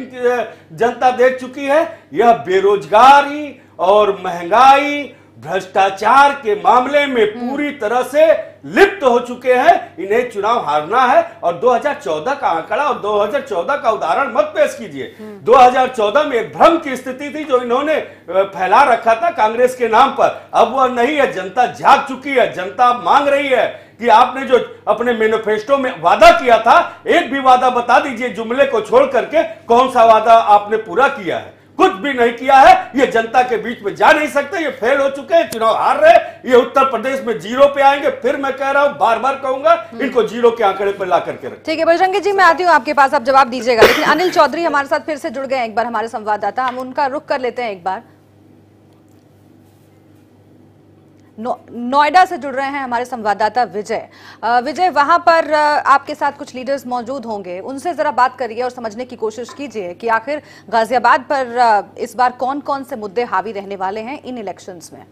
जनता देख चुकी है। यह बेरोजगारी और महंगाई, भ्रष्टाचार के मामले में पूरी तरह से लिप्त हो चुके हैं। इन्हें चुनाव हारना है। और 2014 का आंकड़ा और 2014 का उदाहरण मत पेश कीजिए। 2014 में एक भ्रम की स्थिति थी जो इन्होंने फैला रखा था कांग्रेस के नाम पर। अब वह नहीं है। जनता जाग चुकी है। जनता मांग रही है कि आपने जो अपने मैनिफेस्टो में वादा किया था, एक भी वादा बता दीजिए जुमले को छोड़ करके, कौन सा वादा आपने पूरा किया है? कुछ भी नहीं किया है। ये जनता के बीच में जा नहीं सकते। ये फेल हो चुके हैं, चुनाव हार रहे। ये उत्तर प्रदेश में 0 पे आएंगे। फिर मैं कह रहा हूं, बार बार कहूंगा, इनको 0 के आंकड़े पर ला करके रखें। ठीक है बजरंगी जी, मैं आती हूं आपके पास, आप जवाब दीजिएगा। लेकिन अनिल चौधरी हमारे साथ फिर से जुड़ गए एक बार, हमारे संवाददाता, हम उनका रुख कर लेते हैं एक बार। नोएडा से जुड़ रहे हैं हमारे संवाददाता विजय। विजय, वहां पर आपके साथ कुछ लीडर्स मौजूद होंगे, उनसे जरा बात करिए और समझने की कोशिश कीजिए कि आखिर गाजियाबाद पर इस बार कौन कौन से मुद्दे हावी रहने वाले हैं इन इलेक्शंस में।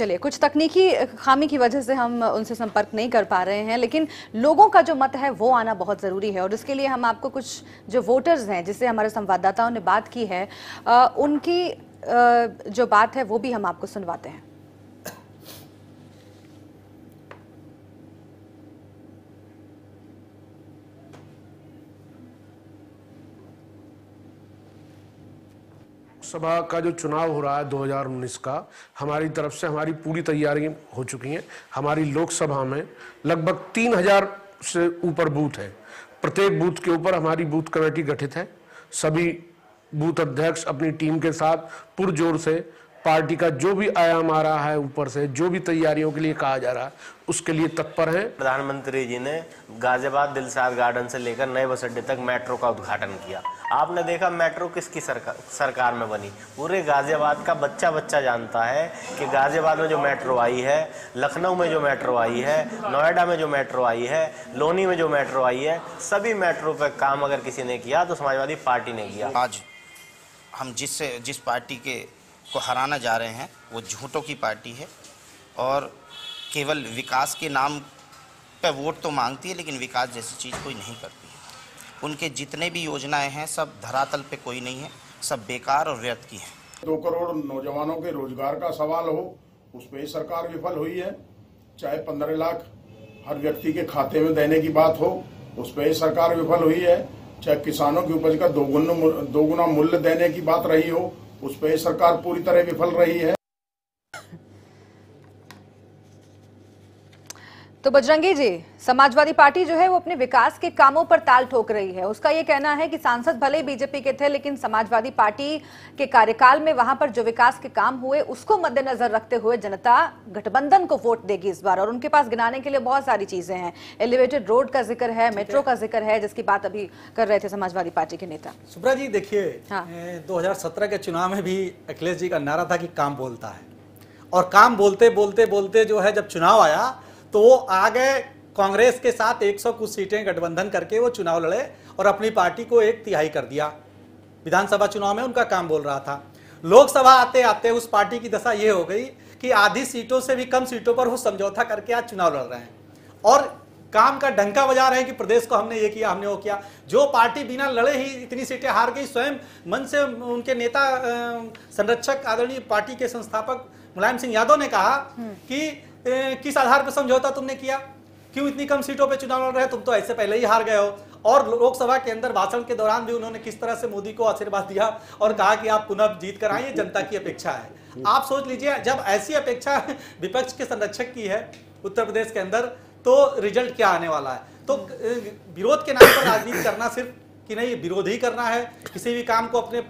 चलिए, कुछ तकनीकी खामी की वजह से हम उनसे संपर्क नहीं कर पा रहे हैं, लेकिन लोगों का जो मत है वो आना बहुत ज़रूरी है और इसके लिए हम आपको कुछ जो वोटर्स हैं जिससे हमारे संवाददाताओं ने बात की है उनकी जो बात है वो भी हम आपको सुनवाते हैं। सभा का जो चुनाव हो रहा है 2019 का, हमारी तरफ से हमारी पूरी तैयारी हो चुकी हैं। हमारी लोकसभा में लगभग 3000 से ऊपर बूथ है। प्रत्येक बूथ के ऊपर हमारी बूथ कमेटी गठित है। सभी बूथ अध्यक्ष अपनी टीम के साथ पुरजोर से पार्टी का जो भी आयाम आ रहा है ऊपर से, जो भी तैयारियों के लिए कहा जा रहा है उसके लिए तत्पर हैं। प्रधानमंत्री जी ने गाजियाबाद दिलशाद गार्डन से लेकर नए बस अड्डे तक मेट्रो का उद्घाटन किया। आपने देखा मेट्रो किसकी सरकार में बनी? पूरे गाजियाबाद का बच्चा बच्चा जानता है कि गाजियाबाद में जो मेट्रो आई है, लखनऊ में जो मेट्रो आई है, नोएडा में जो मेट्रो आई है, लोनी में जो मेट्रो आई है, सभी मेट्रो पर काम अगर किसी ने किया तो समाजवादी पार्टी ने किया। आज हम जिस पार्टी को हराना जा रहे हैं वो झूठों की पार्टी है और केवल विकास के नाम पे वोट तो मांगती है लेकिन विकास जैसी चीज़ कोई नहीं करती है। उनके जितने भी योजनाएं हैं सब धरातल पे कोई नहीं है, सब बेकार और व्यर्थ की हैं। 2 करोड़ नौजवानों के रोजगार का सवाल हो, उस पर सरकार विफल हुई है। चाहे 15 लाख हर व्यक्ति के खाते में देने की बात हो, उस पर सरकार विफल हुई है। चाहे किसानों की उपज का दोगुना मूल्य देने की बात रही हो, उस पर सरकार पूरी तरह विफल रही है। तो बजरंगी जी, समाजवादी पार्टी जो है वो अपने विकास के कामों पर ताल ठोक रही है। उसका ये कहना है कि सांसद भले ही बीजेपी के थे लेकिन समाजवादी पार्टी के कार्यकाल में वहां पर जो विकास के काम हुए उसको मद्देनजर रखते हुए जनता गठबंधन को वोट देगी इस बार। और उनके पास गिनाने के लिए बहुत सारी चीजें हैं। एलिवेटेड रोड का जिक्र है, मेट्रो का जिक्र है, जिसकी बात अभी कर रहे थे समाजवादी पार्टी के नेता। सुब्रा जी देखिए, 2017 के चुनाव में भी अखिलेश जी का नारा था कि काम बोलता है, और काम बोलते बोलते बोलते जो है जब चुनाव आया तो वो आ गए कांग्रेस के साथ 100 कुछ सीटें गठबंधन करके वो चुनाव लड़े और अपनी पार्टी को 1/3 कर दिया। विधानसभा चुनाव में उनका काम बोल रहा था। लोकसभा आते आते उस पार्टी की दशा ये हो गई कि आधी सीटों से भी कम सीटों पर वो समझौता करके आज चुनाव लड़ रहे हैं और काम का डंका बजा रहे हैं कि प्रदेश को हमने ये किया, हमने वो किया। जो पार्टी बिना लड़े ही इतनी सीटें हार गई, स्वयं मन से उनके नेता संरक्षक आदरणीय पार्टी के संस्थापक मुलायम सिंह यादव ने कहा कि किस आधार पर समझौता तुमने किया, क्यों इतनी कम सीटों पे चुनाव लड़ रहे हैं, तुम तो ऐसे पहले ही हार गए हो। और लोकसभा के अंदर भाषण के दौरान भी उन्होंने किस तरह से मोदी को आशीर्वाद दिया और कहा कि आप पुनः जीत कर आए, जनता की अपेक्षा है। आप सोच लीजिए, जब ऐसी अपेक्षा विपक्ष के संरक्षक की है उत्तर प्रदेश के अंदर, तो रिजल्ट क्या आने वाला है। तो विरोध के नाम पर राजनीति करना सिर्फ कि नहीं विरोध ही करना है, किसी भी काम को अपने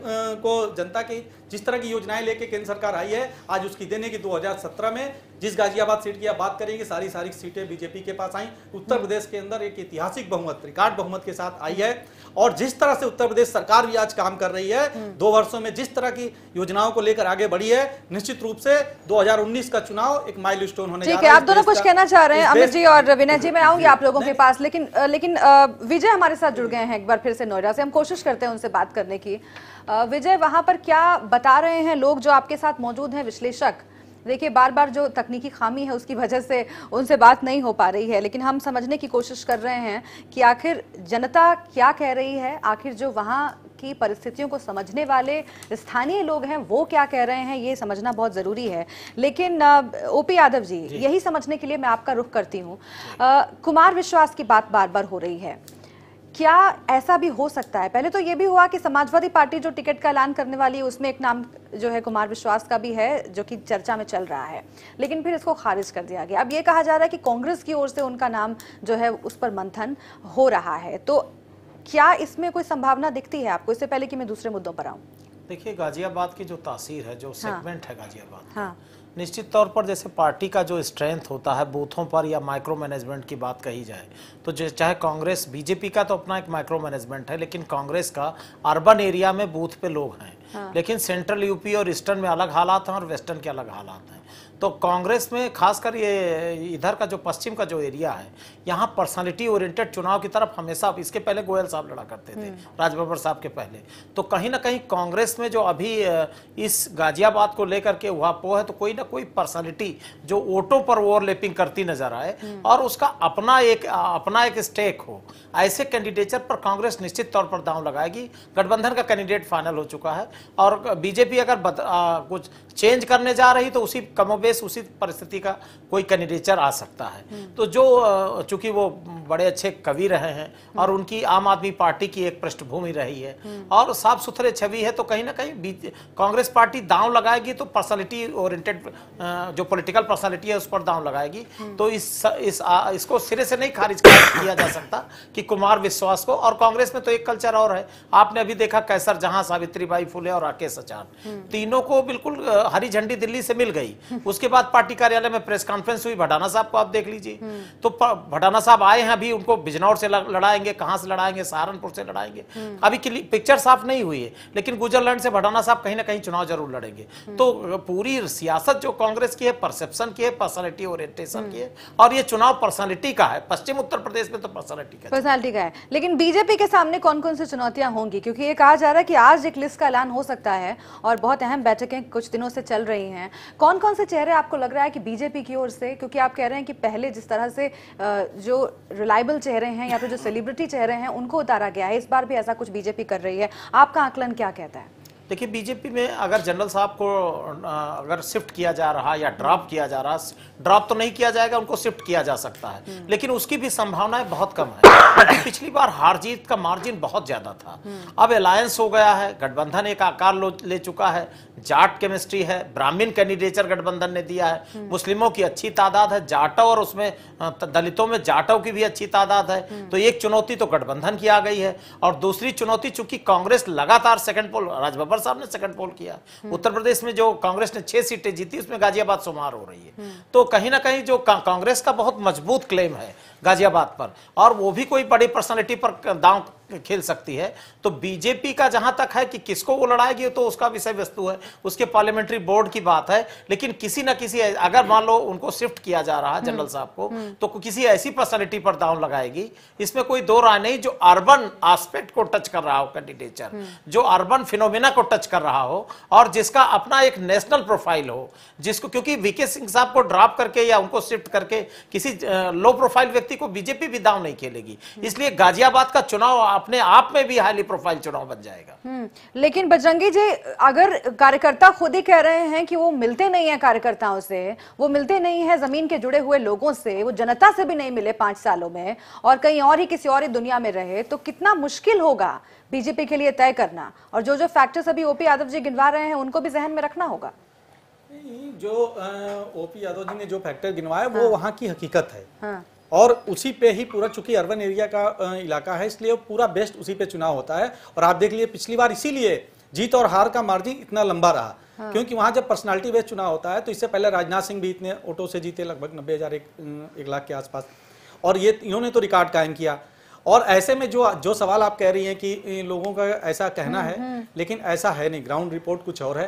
को जनता की जिस तरह की योजनाएं लेके केंद्र सरकार आई है आज उसकी देने की 2017 में जिस गाजियाबाद सीट की आप बात करेंगे सारी सीटें बीजेपी के पास आई। उत्तर प्रदेश के अंदर एक ऐतिहासिक बहुमत, रिकॉर्ड बहुमत के साथ आई है और जिस तरह से उत्तर प्रदेश सरकार भी आज काम कर रही है, 2 वर्षों में जिस तरह की योजनाओं को लेकर आगे बढ़ी है, निश्चित रूप से 2019 का चुनाव एक माइलस्टोन होने जा रहा है। ठीक है, आप दोनों कुछ कहना चाह रहे हैं, अमित जी और विनय जी, मैं आऊंगी आप लोगों के पास, लेकिन विजय हमारे साथ जुड़ गए हैं एक बार फिर से नोएडा से। हम कोशिश करते हैं उनसे बात करने की। विजय, वहां पर क्या बता रहे हैं लोग जो आपके साथ मौजूद हैं, विश्लेषक? देखिए, बार बार जो तकनीकी खामी है उसकी वजह से उनसे बात नहीं हो पा रही है, लेकिन हम समझने की कोशिश कर रहे हैं कि आखिर जनता क्या कह रही है, आखिर जो वहाँ की परिस्थितियों को समझने वाले स्थानीय लोग हैं वो क्या कह रहे हैं, ये समझना बहुत ज़रूरी है। लेकिन ओपी यादव जी, यही समझने के लिए मैं आपका रुख करती हूँ। कुमार विश्वास की बात बार बार हो रही है, क्या ऐसा भी हो सकता है? पहले तो ये भी हुआ कि समाजवादी पार्टी जो टिकट का ऐलान करने वाली है उसमें एक नाम जो है कुमार विश्वास का भी है जो कि चर्चा में चल रहा है, लेकिन फिर इसको खारिज कर दिया गया। अब ये कहा जा रहा है कि कांग्रेस की ओर से उनका नाम जो है उस पर मंथन हो रहा है, तो क्या इसमें कोई संभावना दिखती है आपको? इससे पहले कि मैं दूसरे मुद्दों पर आऊँ, देखिए गाजियाबाद की जो तासीर है, जो सेगमेंट है गाजियाबाद का, निश्चित तौर पर जैसे पार्टी का जो स्ट्रेंथ होता है बूथों पर या माइक्रो मैनेजमेंट की बात कही जाए तो चाहे कांग्रेस, बीजेपी का तो अपना एक माइक्रो मैनेजमेंट है, लेकिन कांग्रेस का अर्बन एरिया में बूथ पे लोग हैं, लेकिन सेंट्रल यूपी और ईस्टर्न में अलग हालात हैं और वेस्टर्न के अलग हालात हैं। तो कांग्रेस में खासकर ये इधर का जो पश्चिम का जो एरिया है, यहाँ पर्सनालिटी ओरिएंटेड चुनाव की तरफ हमेशा, इसके पहले गोयल साहब लड़ा करते थे, राजबब्बर साहब के पहले, तो कहीं ना कहीं कांग्रेस में जो अभी इस गाजियाबाद को लेकर के उहापोह है, तो कोई ना कोई पर्सनालिटी जो वोटों पर ओवरलैपिंग करती नजर आए और उसका अपना एक स्टेक हो, ऐसे कैंडिडेचर पर कांग्रेस निश्चित तौर पर दांव लगाएगी। गठबंधन का कैंडिडेट फाइनल हो चुका है और बीजेपी अगर कुछ चेंज करने जा रही तो उसी कमोबेश उसी परिस्थिति का कोई कैंडिडेचर आ सकता है। तो जो चूंकि वो बड़े अच्छे कवि रहे हैं और उनकी आम आदमी पार्टी की एक पृष्ठभूमि रही है और साफ सुथरे छवि है, तो कहीं ना कहीं कांग्रेस पार्टी दांव लगाएगी तो पर्सनालिटी ओरिएंटेड जो पॉलिटिकल पर्सनालिटी है उस पर दांव लगाएगी। तो इसको सिरे से नहीं खारिज किया जा सकता कि कुमार विश्वास को, और कांग्रेस में तो एक कल्चर और है, आपने अभी देखा कैसर जहां, सावित्रीबाई फुले और राकेश आचार, तीनों को बिल्कुल हरी झंडी दिल्ली से मिल गई। उसके बाद पार्टी कार्यालय में प्रेस कॉन्फ्रेंस हुई, भडाना साहब को आप देख लीजिए, तो भडाना साहब आए हैं, अभी उनको बिजनौर से लड़ाएंगे, कहां से लड़ाएंगे, सहारनपुर से लड़ाएंगे, अभी पिक्चर साफ नहीं हुई है, लेकिन गुजरलैंड से भडाना साहब कहीं ना कहीं चुनाव जरूर लड़ेंगे। तो पूरी सियासत जो कांग्रेस की है परसेप्शन की है, पर्सनालिटी ओरिएंटेशन की है, और ये चुनाव पर्सनालिटी का है। पश्चिम उत्तर प्रदेश में तो पर्सनालिटी का है। लेकिन बीजेपी के सामने कौन कौन सी चुनौतियां होंगी, क्योंकि ये कहा जा रहा है कि आज एक लिस्ट का ऐलान हो सकता है और बहुत अहम बैठकें कुछ दिनों से चल रही हैं। कौन कौन से चेहरे आपको लग रहा है कि बीजेपी की ओर से, क्योंकि आप कह रहे हैं कि पहले जिस तरह से जो रिलायबल चेहरे हैं या फिर जो सेलिब्रिटी चेहरे हैं उनको उतारा गया है, इस बार भी ऐसा कुछ बीजेपी कर रही है, आपका आकलन क्या कहता है? देखिए, बीजेपी में अगर जनरल साहब को अगर शिफ्ट किया जा रहा या ड्रॉप किया जा रहा, ड्रॉप तो नहीं किया जाएगा, उनको शिफ्ट किया जा सकता है, लेकिन उसकी भी संभावनाएं बहुत कम है, क्योंकि पिछली बार हार जीत का मार्जिन बहुत ज्यादा था। अब अलायंस हो गया है, गठबंधन एक आकार ले चुका है, जाट केमिस्ट्री है, ब्राह्मण कैंडिडेचर गठबंधन ने दिया है, मुस्लिमों की अच्छी तादाद है, जाटों और उसमें दलितों में जाटों की भी अच्छी तादाद है, तो एक चुनौती तो गठबंधन की आ गई है। और दूसरी चुनौती, चूंकि कांग्रेस लगातार सेकंड पोल, राजबब्बर साहब ने सेकंड पोल किया, उत्तर प्रदेश में जो कांग्रेस ने 6 सीटें जीती उसमें गाजियाबाद शुमार हो रही है, तो कहीं ना कहीं जो कांग्रेस का बहुत मजबूत क्लेम है गाजियाबाद पर, और वो भी कोई बड़ी पर्सनालिटी पर दांव खेल सकती है। तो बीजेपी का जहां तक है कि किसको वो लड़ाएगी तो उसका विषय वस्तु है, उसके पार्लियामेंट्री बोर्ड की बात है, लेकिन किसी ना किसी, अगर मान लो उनको शिफ्ट किया जा रहा है जनरल साहब को, तो किसी ऐसी पर्सनालिटी पर दांव लगाएगी, इसमें कोई दो राय नहीं, जो अर्बन एस्पेक्ट को टच कर रहा हो कैंडिडेचर, जो अर्बन फिनोमेना को टच कर रहा हो और जिसका अपना एक नेशनल प्रोफाइल हो, जिसको, क्योंकि वीके सिंह साहब को ड्रॉप करके या उनको शिफ्ट करके किसी लो प्रोफाइल व्यक्ति को बीजेपी भी दांव नहीं खेलेगी। इसलिए गाजियाबाद का चुनाव अपने आप में भी हाईली प्रोफाइल चुनाव बन जाएगा। लेकिन बजरंगी जी, अगर कार्यकर्ता खुद ही कह रहे हैं कि वो मिलते नहीं है कार्यकर्ताओं से, वो मिलते नहीं है जमीन के जुड़े हुए लोगों से, वो जनता से भी नहीं मिले 5 सालों में और कहीं और ही किसी और ही दुनिया में रहे, तो कितना मुश्किल होगा बीजेपी के लिए तय करना। और जो जो फैक्टर्स अभी ओपी यादव जी गिनवा रहे हैं उनको भी जहन में रखना होगा। जो ओपी यादव जी ने जो फैक्टर गिनवाया वो वहाँ की हकीकत है, और उसी पे ही पूरा, चूंकि अर्बन एरिया का इलाका है इसलिए पूरा बेस्ट उसी पे चुनाव होता है। और आप देख लिए पिछली बार इसीलिए जीत और हार का मार्जिन इतना लंबा रहा, क्योंकि वहां जब पर्सनालिटी बेस्ड चुनाव होता है तो इससे पहले राजनाथ सिंह भी इतने वोटों से जीते, लगभग 90,000 1 लाख के आसपास, और ये इन्होंने तो रिकॉर्ड कायम किया। और ऐसे में जो सवाल आप कह रही हैं कि लोगों का ऐसा कहना है, लेकिन ऐसा है नहीं, ग्राउंड रिपोर्ट कुछ और है।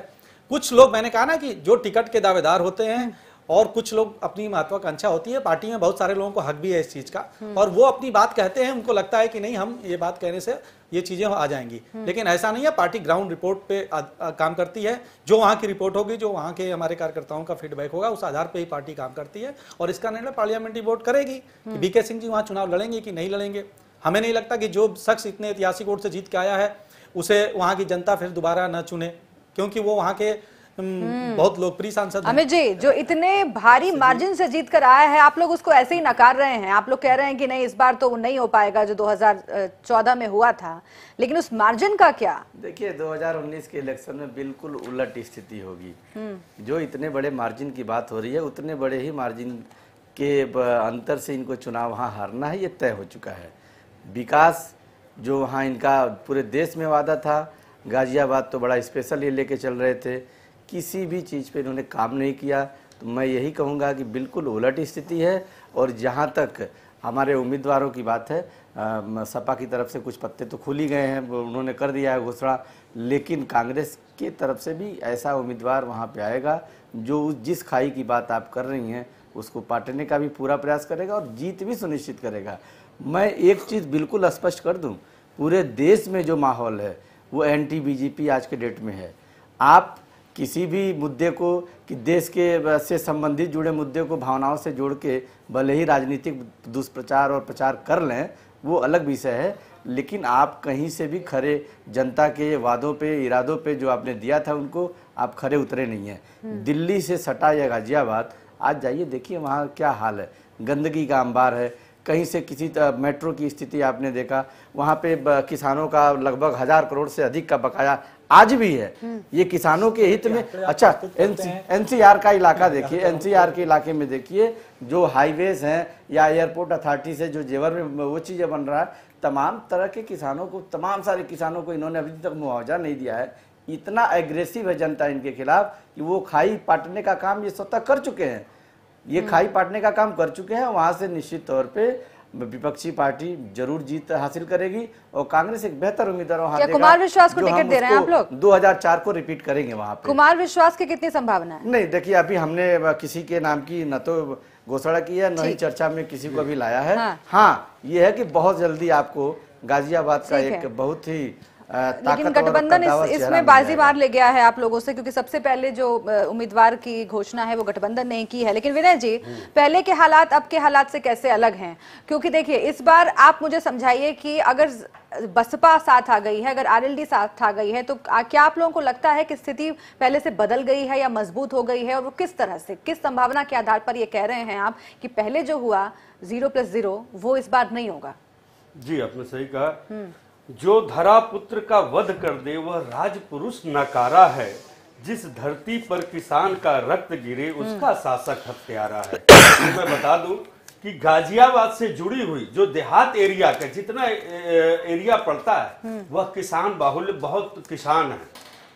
कुछ लोग, मैंने कहा ना कि जो टिकट के दावेदार होते हैं और कुछ लोग अपनी महत्वाकांक्षा होती है, पार्टी में बहुत सारे लोगों को हक भी है इस चीज का, और वो अपनी बात कहते हैं, उनको लगता है कि नहीं, हम ये बात कहने से ये चीजें आ जाएंगी, लेकिन ऐसा नहीं है। पार्टी ग्राउंड रिपोर्ट पे काम करती है, जो वहाँ की रिपोर्ट होगी, जो वहाँ के हमारे कार्यकर्ताओं का फीडबैक होगा, उस आधार पे ही पार्टी काम करती है, और इसका निर्णय पार्लियामेंट्री बोर्ड करेगी कि बीके सिंह जी वहाँ चुनाव लड़ेंगे कि नहीं लड़ेंगे। हमें नहीं लगता कि जो शख्स इतने ऐतिहासिक वोट से जीत के आया है उसे वहाँ की जनता फिर दोबारा न चुने, क्योंकि वो वहाँ के बहुत लोकप्रिय सांसद। अमित जी, जो इतने भारी मार्जिन से जीत कर आया है, आप लोग उसको ऐसे ही नकार रहे हैं, आप लोग कह रहे हैं कि नहीं, इस बार तो नहीं हो पाएगा जो 2014 में हुआ था, लेकिन उस मार्जिन का क्या? देखिए, 2019 के इलेक्शन में बिल्कुल उलट स्थिति होगी। जो इतने बड़े मार्जिन की बात हो रही है, उतने बड़े ही मार्जिन के अंतर से इनको चुनाव वहाँ हारना है, ये तय हो चुका है। विकास जो वहाँ इनका पूरे देश में वादा था, गाजियाबाद तो बड़ा स्पेशल ये लेके चल रहे थे, किसी भी चीज़ पे इन्होंने काम नहीं किया। तो मैं यही कहूँगा कि बिल्कुल उलट स्थिति है। और जहाँ तक हमारे उम्मीदवारों की बात है, सपा की तरफ से कुछ पत्ते तो खुल ही गए हैं, उन्होंने कर दिया है घोषणा, लेकिन कांग्रेस की तरफ से भी ऐसा उम्मीदवार वहाँ पे आएगा जो जिस खाई की बात आप कर रही हैं उसको पाटने का भी पूरा प्रयास करेगा और जीत भी सुनिश्चित करेगा। मैं एक चीज़ बिल्कुल स्पष्ट कर दूं, पूरे देश में जो माहौल है वो एंटी बीजेपी आज के डेट में है। आप किसी भी मुद्दे को कि देश के से संबंधित जुड़े मुद्दे को भावनाओं से जोड़ के भले ही राजनीतिक दुष्प्रचार और प्रचार कर लें, वो अलग विषय है, लेकिन आप कहीं से भी खरे जनता के वादों पे, इरादों पे जो आपने दिया था उनको आप खरे उतरे नहीं हैं। दिल्ली से सटा या गाजियाबाद, आज जाइए देखिए वहाँ क्या हाल है, गंदगी का अंबार है। कहीं से किसी मेट्रो की स्थिति आपने देखा, वहाँ पे किसानों का लगभग 1000 करोड़ से अधिक का बकाया आज भी है। ये किसानों के हित में। अच्छा, एनसीआर का इलाका देखिए, एनसीआर के इलाके में देखिए जो हाईवेज हैं या एयरपोर्ट अथॉरिटी से जो जेवर में वो चीज़ें बन रहा है, तमाम तरह के किसानों को, तमाम सारे किसानों को इन्होंने अभी तक मुआवजा नहीं दिया है। इतना एग्रेसिव है जनता इनके खिलाफ कि वो खाई पाटने का काम ये स्वतः कर चुके हैं, ये खाई पाटने का काम कर चुके हैं। वहां से निश्चित तौर पे विपक्षी पार्टी जरूर जीत हासिल करेगी और कांग्रेस एक बेहतर उम्मीदवार वहां देगा। कुमार विश्वास को टिकट दे रहे हैं आप लोग? 2004 को रिपीट करेंगे वहां पे। कुमार विश्वास की कितनी संभावना है? नहीं, देखिए अभी हमने किसी के नाम की न तो घोषणा की है, न ही चर्चा में किसी को भी लाया है। हाँ, ये है कि बहुत जल्दी आपको गाजियाबाद का एक बहुत ही लेकिन गठबंधन इसमें बाजी मार ले गया है आप लोगों से, क्योंकि सबसे पहले जो उम्मीदवार की घोषणा है वो गठबंधन ने की है। लेकिन विनय जी, पहले के हालात अब के हालात से कैसे अलग हैं? क्योंकि देखिए इस बार आप मुझे समझाइए कि अगर बसपा साथ आ गई है, अगर आरएलडी साथ आ गई है, तो क्या आप लोगों को लगता है कि स्थिति पहले से बदल गई है या मजबूत हो गई है? और वो किस तरह से, किस संभावना के आधार पर ये कह रहे हैं आप कि पहले जो हुआ 0+0 वो इस बार नहीं होगा? जी, आपने सही कहा। जो धरा पुत्र का वध कर दे वह राजपुरुष नकारा है, जिस धरती पर किसान का रक्त गिरे उसका शासक हत्यारा है। तो मैं बता दूं कि गाजियाबाद से जुड़ी हुई जो देहात एरिया का जितना एरिया पड़ता है वह किसान बाहुल्य, बहुत किसान है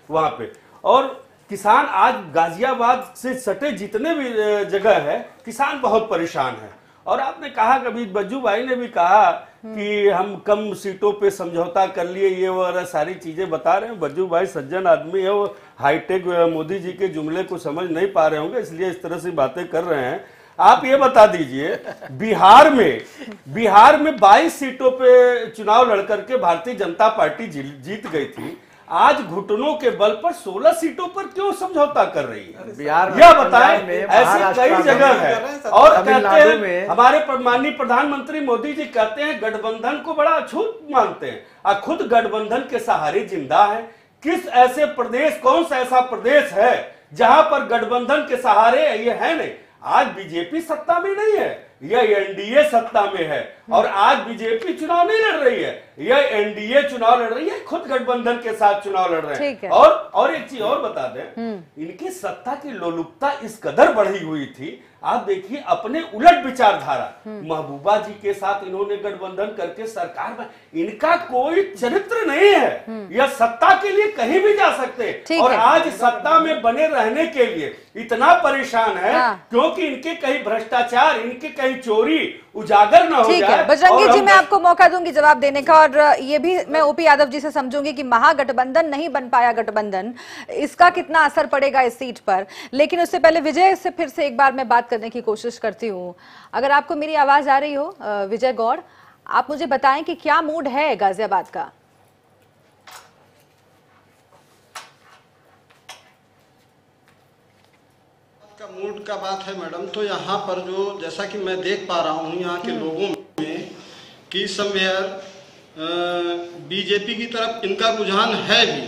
वहां पे। और किसान आज गाजियाबाद से सटे जितने भी जगह है, किसान बहुत परेशान है। और आपने कहा, कभी बज्जू भाई ने भी कहा कि हम कम सीटों पे समझौता कर लिए, ये वो सारी चीजें बता रहे हैं। बज्जू भाई सज्जन आदमी है, वो हाईटेक मोदी जी के जुमले को समझ नहीं पा रहे होंगे, इसलिए इस तरह से बातें कर रहे हैं। आप ये बता दीजिए, बिहार में 22 सीटों पे चुनाव लड़कर के भारतीय जनता पार्टी जीत गई थी। आज घुटनों के बल पर 16 सीटों पर क्यों समझौता कर रही है? बिहार यह बताएं, ऐसे कई जगह है। और कहते हैं हमारे माननीय प्रधानमंत्री मोदी जी कहते हैं गठबंधन को बड़ा अछूत मानते हैं और खुद गठबंधन के सहारे जिंदा है। किस ऐसे प्रदेश, कौन सा ऐसा प्रदेश है जहां पर गठबंधन के सहारे ये है नहीं? आज बीजेपी सत्ता में नहीं है, यह एनडीए सत्ता में है। और आज बीजेपी चुनाव नहीं लड़ रही है, यह एनडीए चुनाव लड़ रही है, खुद गठबंधन के साथ चुनाव लड़ रहे हैं। और एक चीज और बता दें, इनकी सत्ता की लोलुपता इस कदर बढ़ी हुई थी। आप देखिए अपने उलट विचारधारा, महबूबा जी के साथ इन्होंने गठबंधन करके सरकार में, इनका कोई चरित्र नहीं है। यह सत्ता के लिए कहीं भी जा सकते और आज सत्ता में बने रहने के लिए इतना परेशान है क्योंकि इनके कहीं भ्रष्टाचार, इनके कहीं चोरी उजागर न हो जाए। बजरंगी जी, मैं आपको मौका दूंगी जवाब देने का, और ये भी मैं ओपी यादव जी से समझूंगी कि महागठबंधन नहीं बन पाया गठबंधन, इसका कितना असर पड़ेगा इस सीट पर। लेकिन उससे पहले विजय से फिर से एक बार मैं बात करने की कोशिश करती हूँ। अगर आपको मेरी आवाज आ रही हो विजय गौड़, आप मुझे बताएं कि क्या मूड है गाजियाबाद का? मूड का बात है मैडम, तो यहाँ पर जो जैसा कि मैं देख पा रहा हूँ यहाँ के लोगों में कि समवेयर बीजेपी की तरफ इनका रुझान है भी।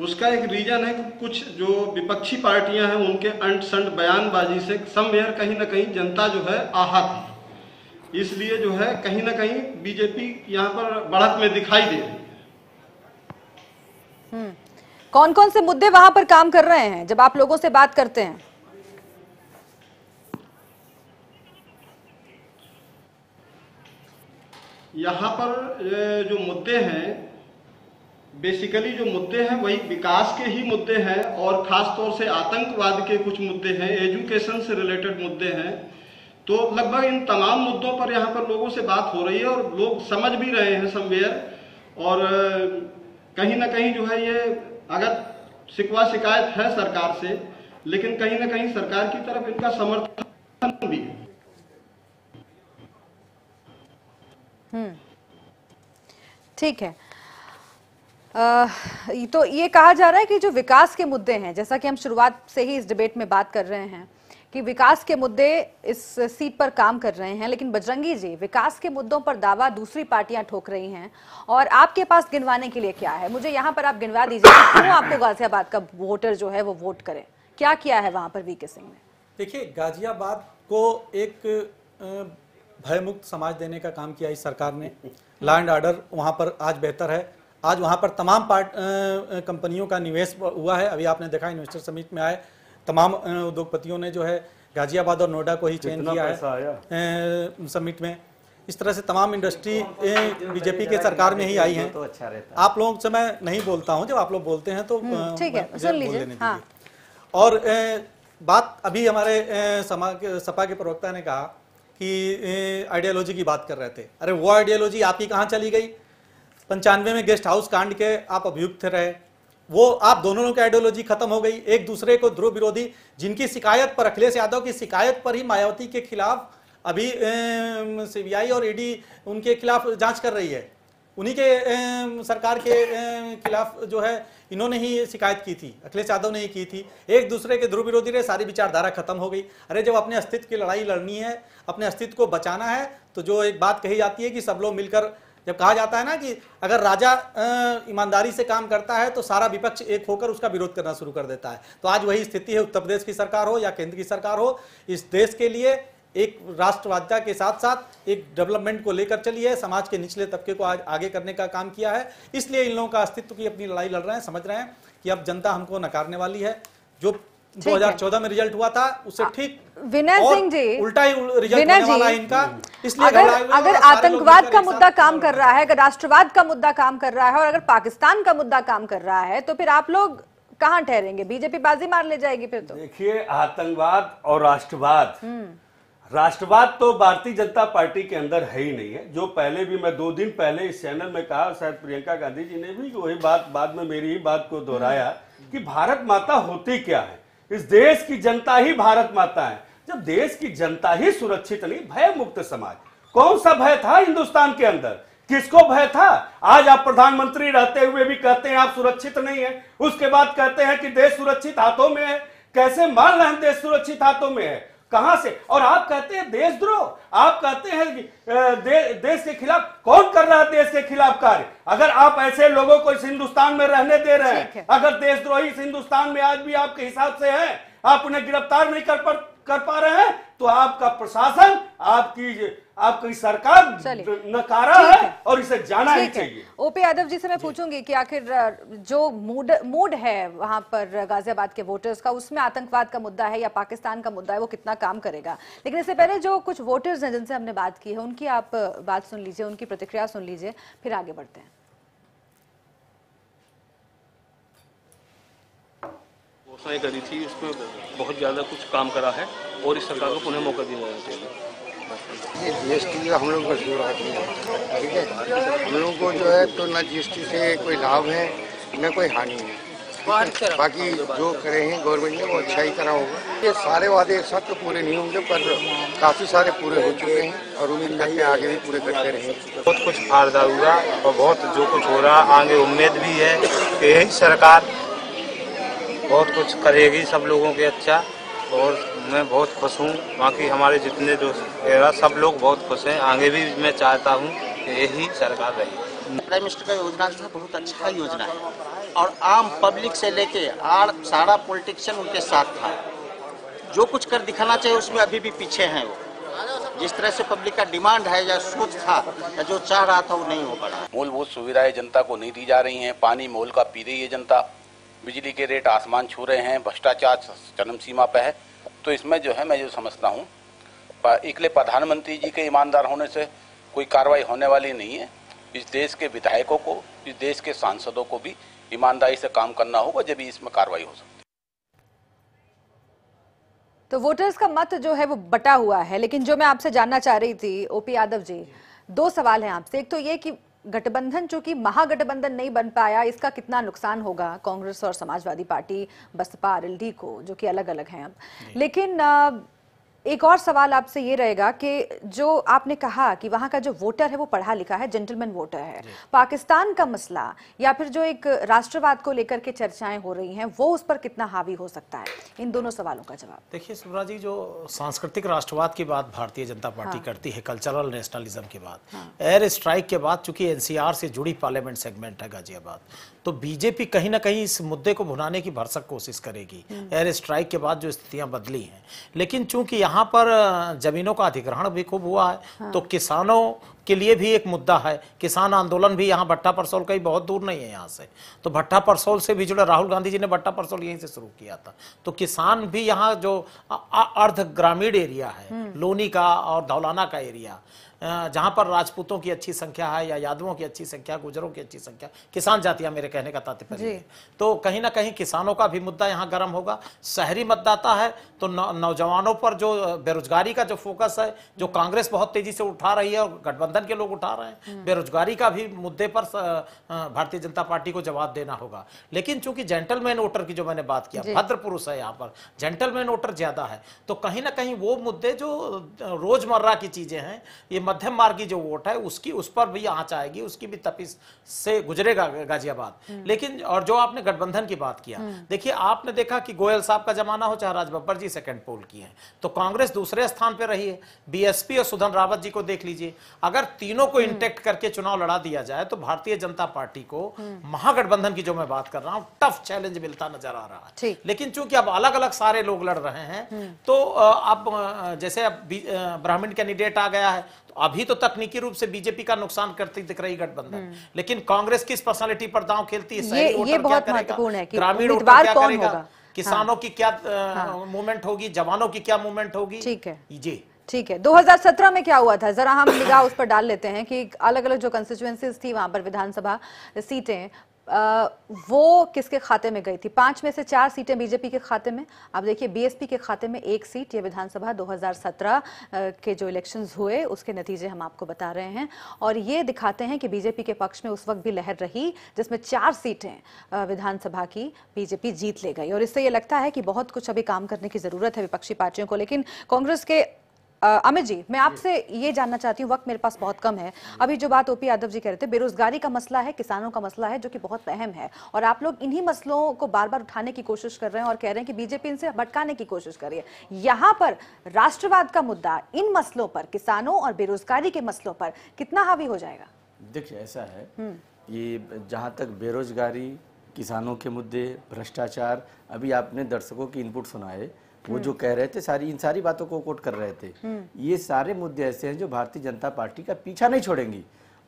उसका एक रीजन है कि कुछ जो विपक्षी पार्टियां हैं उनके अंट संट बयानबाजी से समवेयर कहीं ना कहीं जनता जो है आहत है, इसलिए जो है कहीं ना कहीं बीजेपी यहाँ पर बढ़त में दिखाई दे रही है। कौन कौन से मुद्दे वहां पर काम कर रहे हैं जब आप लोगों से बात करते हैं? यहाँ पर जो मुद्दे हैं, बेसिकली जो मुद्दे हैं वही विकास के ही मुद्दे हैं और खास तौर से आतंकवाद के कुछ मुद्दे हैं, एजुकेशन से रिलेटेड मुद्दे हैं। तो लगभग इन तमाम मुद्दों पर यहाँ पर लोगों से बात हो रही है और लोग समझ भी रहे हैं समवेयर। और कहीं ना कहीं जो है ये अगर शिकवा शिकायत है सरकार से, लेकिन कहीं ना कहीं सरकार की तरफ इनका समर्थन भी है। ठीक है। तो ये कहा जा रहा है कि जो विकास के मुद्दे हैं, जैसा कि हम शुरुआत से ही इस डिबेट में बात कर रहे हैं कि विकास के मुद्दे इस सीट पर काम कर रहे हैं, लेकिन बजरंगी जी, विकास के मुद्दों पर दावा दूसरी पार्टियां ठोक रही हैं और आपके पास गिनवाने के लिए क्या है? मुझे यहाँ पर आप गिनवा दीजिए कि क्यों आपको गाजियाबाद का वोटर जो है वो वोट करे, क्या किया है वहां पर वीके सिंह ने? देखिए, गाजियाबाद को एक भयमुक्त समाज देने का काम किया इस सरकार ने। लॉ एंड ऑर्डर वहाँ पर आज बेहतर है। आज वहाँ पर तमाम कंपनियों का निवेश हुआ है। अभी आपने देखा इन्वेस्टर समिट में आए तमाम उद्योगपतियों ने जो है गाजियाबाद और नोएडा को ही चयन किया है समिट में। इस तरह से तमाम इंडस्ट्री बीजेपी के सरकार में ही आई हैं। तो अच्छा रहता है। आप लोगों से मैं नहीं बोलता हूं, जब आप लोग बोलते हैं तो ठीक है, सुन लीजिए। हाँ। और बात अभी हमारे सपा के प्रवक्ता ने कहा कि आइडियोलॉजी की बात कर रहे थे। अरे वो आइडियोलॉजी आपकी कहाँ चली गई? 95 में गेस्ट हाउस कांड के आप अभियुक्त रहे, वो आप दोनों की आइडियोलॉजी खत्म हो गई। एक दूसरे को ध्रुव विरोधी, जिनकी शिकायत पर, अखिलेश यादव की शिकायत पर ही मायावती के खिलाफ अभी सीबीआई और ईडी उनके खिलाफ जांच कर रही है। उन्हीं के सरकार के खिलाफ जो है इन्होंने ही शिकायत की थी, अखिलेश यादव ने ही की थी। एक दूसरे के ध्रुव विरोधी रहे, सारी विचारधारा खत्म हो गई। अरे जब अपने अस्तित्व की लड़ाई लड़नी है, अपने अस्तित्व को बचाना है, तो जो एक बात कही जाती है कि सब लोग मिलकर, जब कहा जाता है ना कि अगर राजा ईमानदारी से काम करता है तो सारा विपक्ष एक होकर उसका विरोध करना शुरू कर देता है। तो आज वही स्थिति है, उत्तर प्रदेश की सरकार हो या केंद्र की सरकार हो। इस देश के लिए एक राष्ट्रवादिता के साथ साथ एक डेवलपमेंट को लेकर चलिए, समाज के निचले तबके को आज आगे करने का काम किया है। इसलिए इन लोगों का अस्तित्व की अपनी लड़ाई लड़ रहे हैं, समझ रहे हैं कि अब जनता हमको नकारने वाली है। जो 2014 में रिजल्ट हुआ था उससे ठीक विनय सिंह जी, उल्टा ही रिजल्ट होने वाला है इनका। इसलिए अगर आतंकवाद का मुद्दा काम कर रहा है, अगर राष्ट्रवाद का मुद्दा काम कर रहा है और अगर पाकिस्तान का मुद्दा काम कर रहा है, तो फिर आप लोग कहां ठहरेंगे? बीजेपी बाजी मार ले जाएगी फिर तो। देखिए, आतंकवाद और राष्ट्रवाद तो भारतीय जनता पार्टी के अंदर है ही नहीं है। जो पहले भी मैं 2 दिन पहले इस चैनल में कहा, शायद प्रियंका गांधी जी ने भी वही बात बाद में मेरी ही बात को दोहराया कि भारत माता होती क्या है। इस देश की जनता ही भारत माता है। जब देश की जनता ही सुरक्षित नहीं, भय मुक्त समाज, कौन सा भय था हिंदुस्तान के अंदर? किसको भय था? आज आप प्रधानमंत्री रहते हुए भी कहते हैं आप सुरक्षित नहीं है, उसके बाद कहते हैं कि देश सुरक्षित हाथों में है। कैसे मान रहे हैं देश सुरक्षित हाथों में है? कहां से? और आप कहते हैं देशद्रोह, आप कहते हैं देश के खिलाफ। कौन कर रहा है देश के खिलाफ कार्य? अगर आप ऐसे लोगों को इस हिंदुस्तान में रहने दे रहे हैं, अगर देशद्रोही इस हिंदुस्तान में आज भी आपके हिसाब से है, आप उन्हें गिरफ्तार नहीं कर पा रहे हैं, तो आपका प्रशासन, आपकी सरकार नकारा है और इसे जाना ही चाहिए। ओपी यादव जी से मैं पूछूंगी कि आखिर जो मूड है वहां पर गाजियाबाद के वोटर्स का, उसमें आतंकवाद का मुद्दा है या पाकिस्तान का मुद्दा है, वो कितना काम करेगा? लेकिन इससे पहले जो कुछ वोटर्स हैं जिनसे हमने बात की है, उनकी आप बात सुन लीजिए, उनकी प्रतिक्रिया सुन लीजिए, फिर आगे बढ़ते हैं। घोषणाएं करी थी, उसमें बहुत ज़्यादा कुछ काम करा है और इस सरकार को पुनः मौका दिया जाना चाहिए। ये जीएसटी का हम लोग का शुरुआत नहीं है, ठीक है। हम लोगों को जो है तो ना जीएसटी से कोई लाभ है न कोई हानि है। बाकी जो करे हैं गवर्नमेंट ने वो अच्छा ही करा होगा। ये सारे वादे एक साथ तो पूरे नहीं होंगे, पर काफ़ी सारे पूरे हो चुके हैं और उम्मीद करते हैं आगे भी पूरे करते रहेंगे। बहुत कुछ फायदा हुआ और बहुत जो कुछ हो रहा आगे उम्मीद भी है कि यही सरकार बहुत कुछ करेगी सब लोगों के अच्छा, और मैं बहुत खुश हूँ। बाकी हमारे जितने जो सब लोग बहुत खुश हैं। आगे भी मैं चाहता हूँ कि यही सरकार रहे। प्राइम मिनिस्टर का योजना बहुत अच्छा योजना है और आम पब्लिक से लेके सारा पॉलिटिशियन उनके साथ था। जो कुछ कर दिखाना चाहिए उसमें अभी भी पीछे हैं वो। जिस तरह से पब्लिक का डिमांड है या सोच था या जो चाह रहा था वो नहीं हो पा रहा। मूलभूत सुविधाएं जनता को नहीं दी जा रही हैं। पानी मोल का पी रही है जनता, बिजली के रेट आसमान छू रहे हैं, भ्रष्टाचार चरम सीमा पर है। तो इसमें जो है मैं जो समझता हूँ, इकले प्रधानमंत्री जी के ईमानदार होने से कोई कार्रवाई होने वाली नहीं है। इस देश के विधायकों को, इस देश के सांसदों को भी ईमानदारी से काम करना होगा, जब इसमें कार्रवाई हो सकती है। तो वोटर्स का मत जो है वो बटा हुआ है, लेकिन जो मैं आपसे जानना चाह रही थी ओपी यादव जी, 2 सवाल हैं आपसे। एक तो ये कि गठबंधन चूंकि महागठबंधन नहीं बन पाया, इसका कितना नुकसान होगा कांग्रेस और समाजवादी पार्टी, बसपा, आरएलडी को, जो कि अलग अलग हैं अब। लेकिन एक और सवाल आपसे ये रहेगा कि जो आपने कहा कि वहां का जो वोटर है वो पढ़ा लिखा है, जेंटलमैन वोटर है, पाकिस्तान का मसला या फिर जो एक राष्ट्रवाद को लेकर के चर्चाएं हो रही हैं वो उस पर कितना हावी हो सकता है? इन दोनों सवालों का जवाब। देखिए सुब्रा जी, जो सांस्कृतिक राष्ट्रवाद की बात भारतीय जनता पार्टी करती है, कल्चरल नेशनलिज्म की बात, एयर स्ट्राइक के बाद चूंकि एनसीआर से जुड़ी पार्लियामेंट सेगमेंट है गाजियाबाद, तो बीजेपी कहीं ना कहीं इस मुद्दे को भुनाने की भरसक कोशिश करेगी। एयर स्ट्राइक के बाद जो स्थितियां बदली हैं, लेकिन चूंकि यहाँ पर जमीनों का अधिग्रहण भी खूब हुआ है, तो किसानों के लिए भी एक मुद्दा है। किसान आंदोलन भी यहाँ भट्टा परसोल कहीं बहुत दूर नहीं है यहाँ से, तो भट्टा परसोल से भी जुड़े, राहुल गांधी जी ने भट्टा परसोल यहीं से शुरू किया था। तो किसान भी यहाँ जो अर्ध ग्रामीण एरिया है, लोनी का और धौलाना का एरिया, जहां पर राजपूतों की अच्छी संख्या है या यादवों की अच्छी संख्या, गुजरों की अच्छी संख्या, किसान जातियां मेरे कहने का तात्पर्य है, तो कहीं ना कहीं किसानों का भी मुद्दा यहां गर्म होगा। शहरी मतदाता है तो नौजवानों पर जो बेरोजगारी का जो फोकस है, जो कांग्रेस बहुत तेजी से उठा रही है और गठबंधन के लोग उठा रहे हैं, बेरोजगारी का भी मुद्दे पर भारतीय जनता पार्टी को जवाब देना होगा। लेकिन चूंकि जेंटलमैन वोटर की जो मैंने बात किया, भद्र पुरुष है यहाँ पर, जेंटलमैन वोटर ज्यादा है, तो कहीं ना कहीं वो मुद्दे जो रोजमर्रा की चीजें हैं, ये मध्यम मार्ग की जो वोट है उसकी, उस पर भी आंच आएगी, उसकी भी तपिश से गुजरेगा गाजियाबाद। लेकिन और जो आपने गठबंधन की बात किया, देखिए आपने देखा कि गोयल साहब का जमाना हो चाहे राज बब्बर जी सेकंड पोल किए हैं, तो कांग्रेस दूसरे स्थान पर रही है। बीएसपी और सुधन रावत जी को देख लीजिए, अगर तीनों को इंटेक्ट करके चुनाव लड़ा दिया जाए तो भारतीय जनता पार्टी को महागठबंधन की जो मैं बात कर रहा हूं, टफ चैलेंज मिलता नजर आ रहा है। लेकिन चूंकि अब अलग अलग सारे लोग लड़ रहे हैं, तो अब जैसे अब ब्राह्मण कैंडिडेट आ गया है, अभी तो तकनीकी रूप से बीजेपी का नुकसान करती दिख रही गठबंधन, लेकिन कांग्रेस किस पर्सनालिटी पर दांव खेलती है, ये बहुत महत्वपूर्ण है कि ग्रामीण वोटर क्या करेगा, किसानों की क्या मूवमेंट होगी, जवानों की क्या मूवमेंट होगी। ठीक है जी, ठीक है। 2017 में क्या हुआ था, जरा हम निगाह उस पर डाल लेते हैं कि अलग अलग जो कंस्टिट्यूएंसीज थी वहां पर विधानसभा सीटें, वो किसके खाते में गई थी? 5 में से 4 सीटें बीजेपी के खाते में। अब देखिए बीएसपी के खाते में 1 सीट, ये विधानसभा 2017 के जो इलेक्शंस हुए उसके नतीजे हम आपको बता रहे हैं, और ये दिखाते हैं कि बीजेपी के पक्ष में उस वक्त भी लहर रही जिसमें 4 सीटें विधानसभा की बीजेपी जीत ले गई। और इससे ये लगता है कि बहुत कुछ अभी काम करने की जरूरत है विपक्षी पार्टियों को। लेकिन कांग्रेस के अमित जी, मैं आपसे ये जानना चाहती हूँ, वक्त मेरे पास बहुत कम है। अभी जो बात ओपी यादव जी कह रहे थे, बेरोजगारी का मसला है, किसानों का मसला है, जो कि बहुत अहम है, और आप लोग इन्हीं मसलों को बार बार उठाने की कोशिश कर रहे हैं और कह रहे हैं कि बीजेपी इनसे भटकाने की कोशिश कर रही है। यहाँ पर राष्ट्रवाद का मुद्दा इन मसलों पर, किसानों और बेरोजगारी के मसलों पर कितना हावी हो जाएगा? देखिए ऐसा है, ये जहाँ तक बेरोजगारी, किसानों के मुद्दे, भ्रष्टाचार, अभी आपने दर्शकों की इनपुट सुनाए, वो जो कह रहे थे इन सारी बातों को कोट कर रहे थे, ये सारे मुद्दे ऐसे हैं जो भारतीय जनता पार्टी का पीछा नहीं छोड़ेंगी,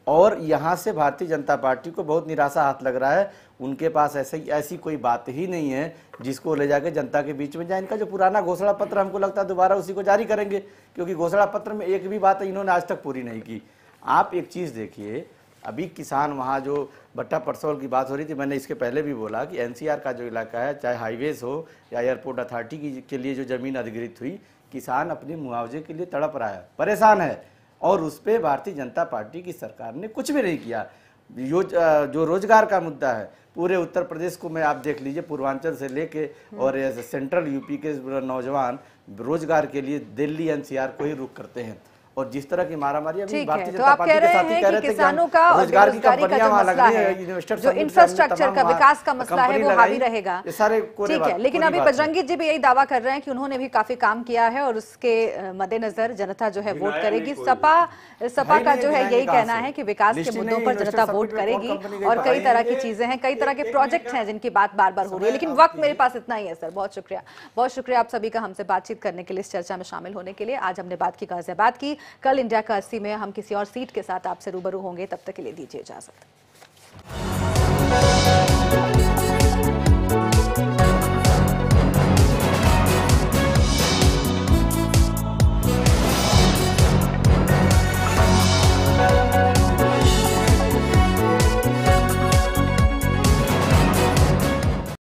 और यहाँ से भारतीय जनता पार्टी को बहुत निराशा हाथ लग रहा है। उनके पास ऐसी कोई बात ही नहीं है जिसको ले जाके जनता के बीच में जाए। इनका जो पुराना घोषणा पत्र, हमको लगता है दोबारा उसी को जारी करेंगे, क्योंकि घोषणा पत्र में एक भी बात इन्होंने आज तक पूरी नहीं की। आप एक चीज़ देखिए, अभी किसान वहाँ जो भट्टा परसोल की बात हो रही थी, मैंने इसके पहले भी बोला कि एनसीआर का जो इलाका है, चाहे हाईवेज हो या एयरपोर्ट अथॉरिटी के लिए जो ज़मीन अधिग्रहित हुई, किसान अपने मुआवजे के लिए तड़प रहा है, परेशान है, और उस पर भारतीय जनता पार्टी की सरकार ने कुछ भी नहीं किया। जो रोजगार का मुद्दा है, पूरे उत्तर प्रदेश को मैं आप देख लीजिए, पूर्वांचल से लेके और सेंट्रल यूपी के नौजवान रोजगार के लिए दिल्ली एनसीआर को ही रुख करते हैं। और जिस तरह की मारामारी अभी भारतीय जनता पार्टी के साथ ही कह रहे थे, किसानों का रोजगार की कंपनियां वहां लग रही है, जो इंफ्रास्ट्रक्चर का विकास का मसला है वो हावी रहेगा। ठीक है, लेकिन अभी बजरंगी जी भी यही दावा कर रहे हैं कि उन्होंने भी काफी काम किया है और उसके मद्देनजर जनता जो है वोट करेगी। सपा का जो है यही कहना है कि विकास के मुद्दों पर जनता वोट करेगी, और कई तरह की चीजें हैं, कई तरह के प्रोजेक्ट हैं जिनकी बात बार बार हो रही है। लेकिन वक्त मेरे पास इतना ही है सर। बहुत शुक्रिया, बहुत शुक्रिया आप सभी का हमसे बातचीत करने के लिए, इस चर्चा में शामिल होने के लिए। आज हमने बात की गाजियाबाद की, कल इंडिया का 80 में हम किसी और सीट के साथ आपसे रूबरू होंगे। तब तक के लिए दीजिए इजाजत।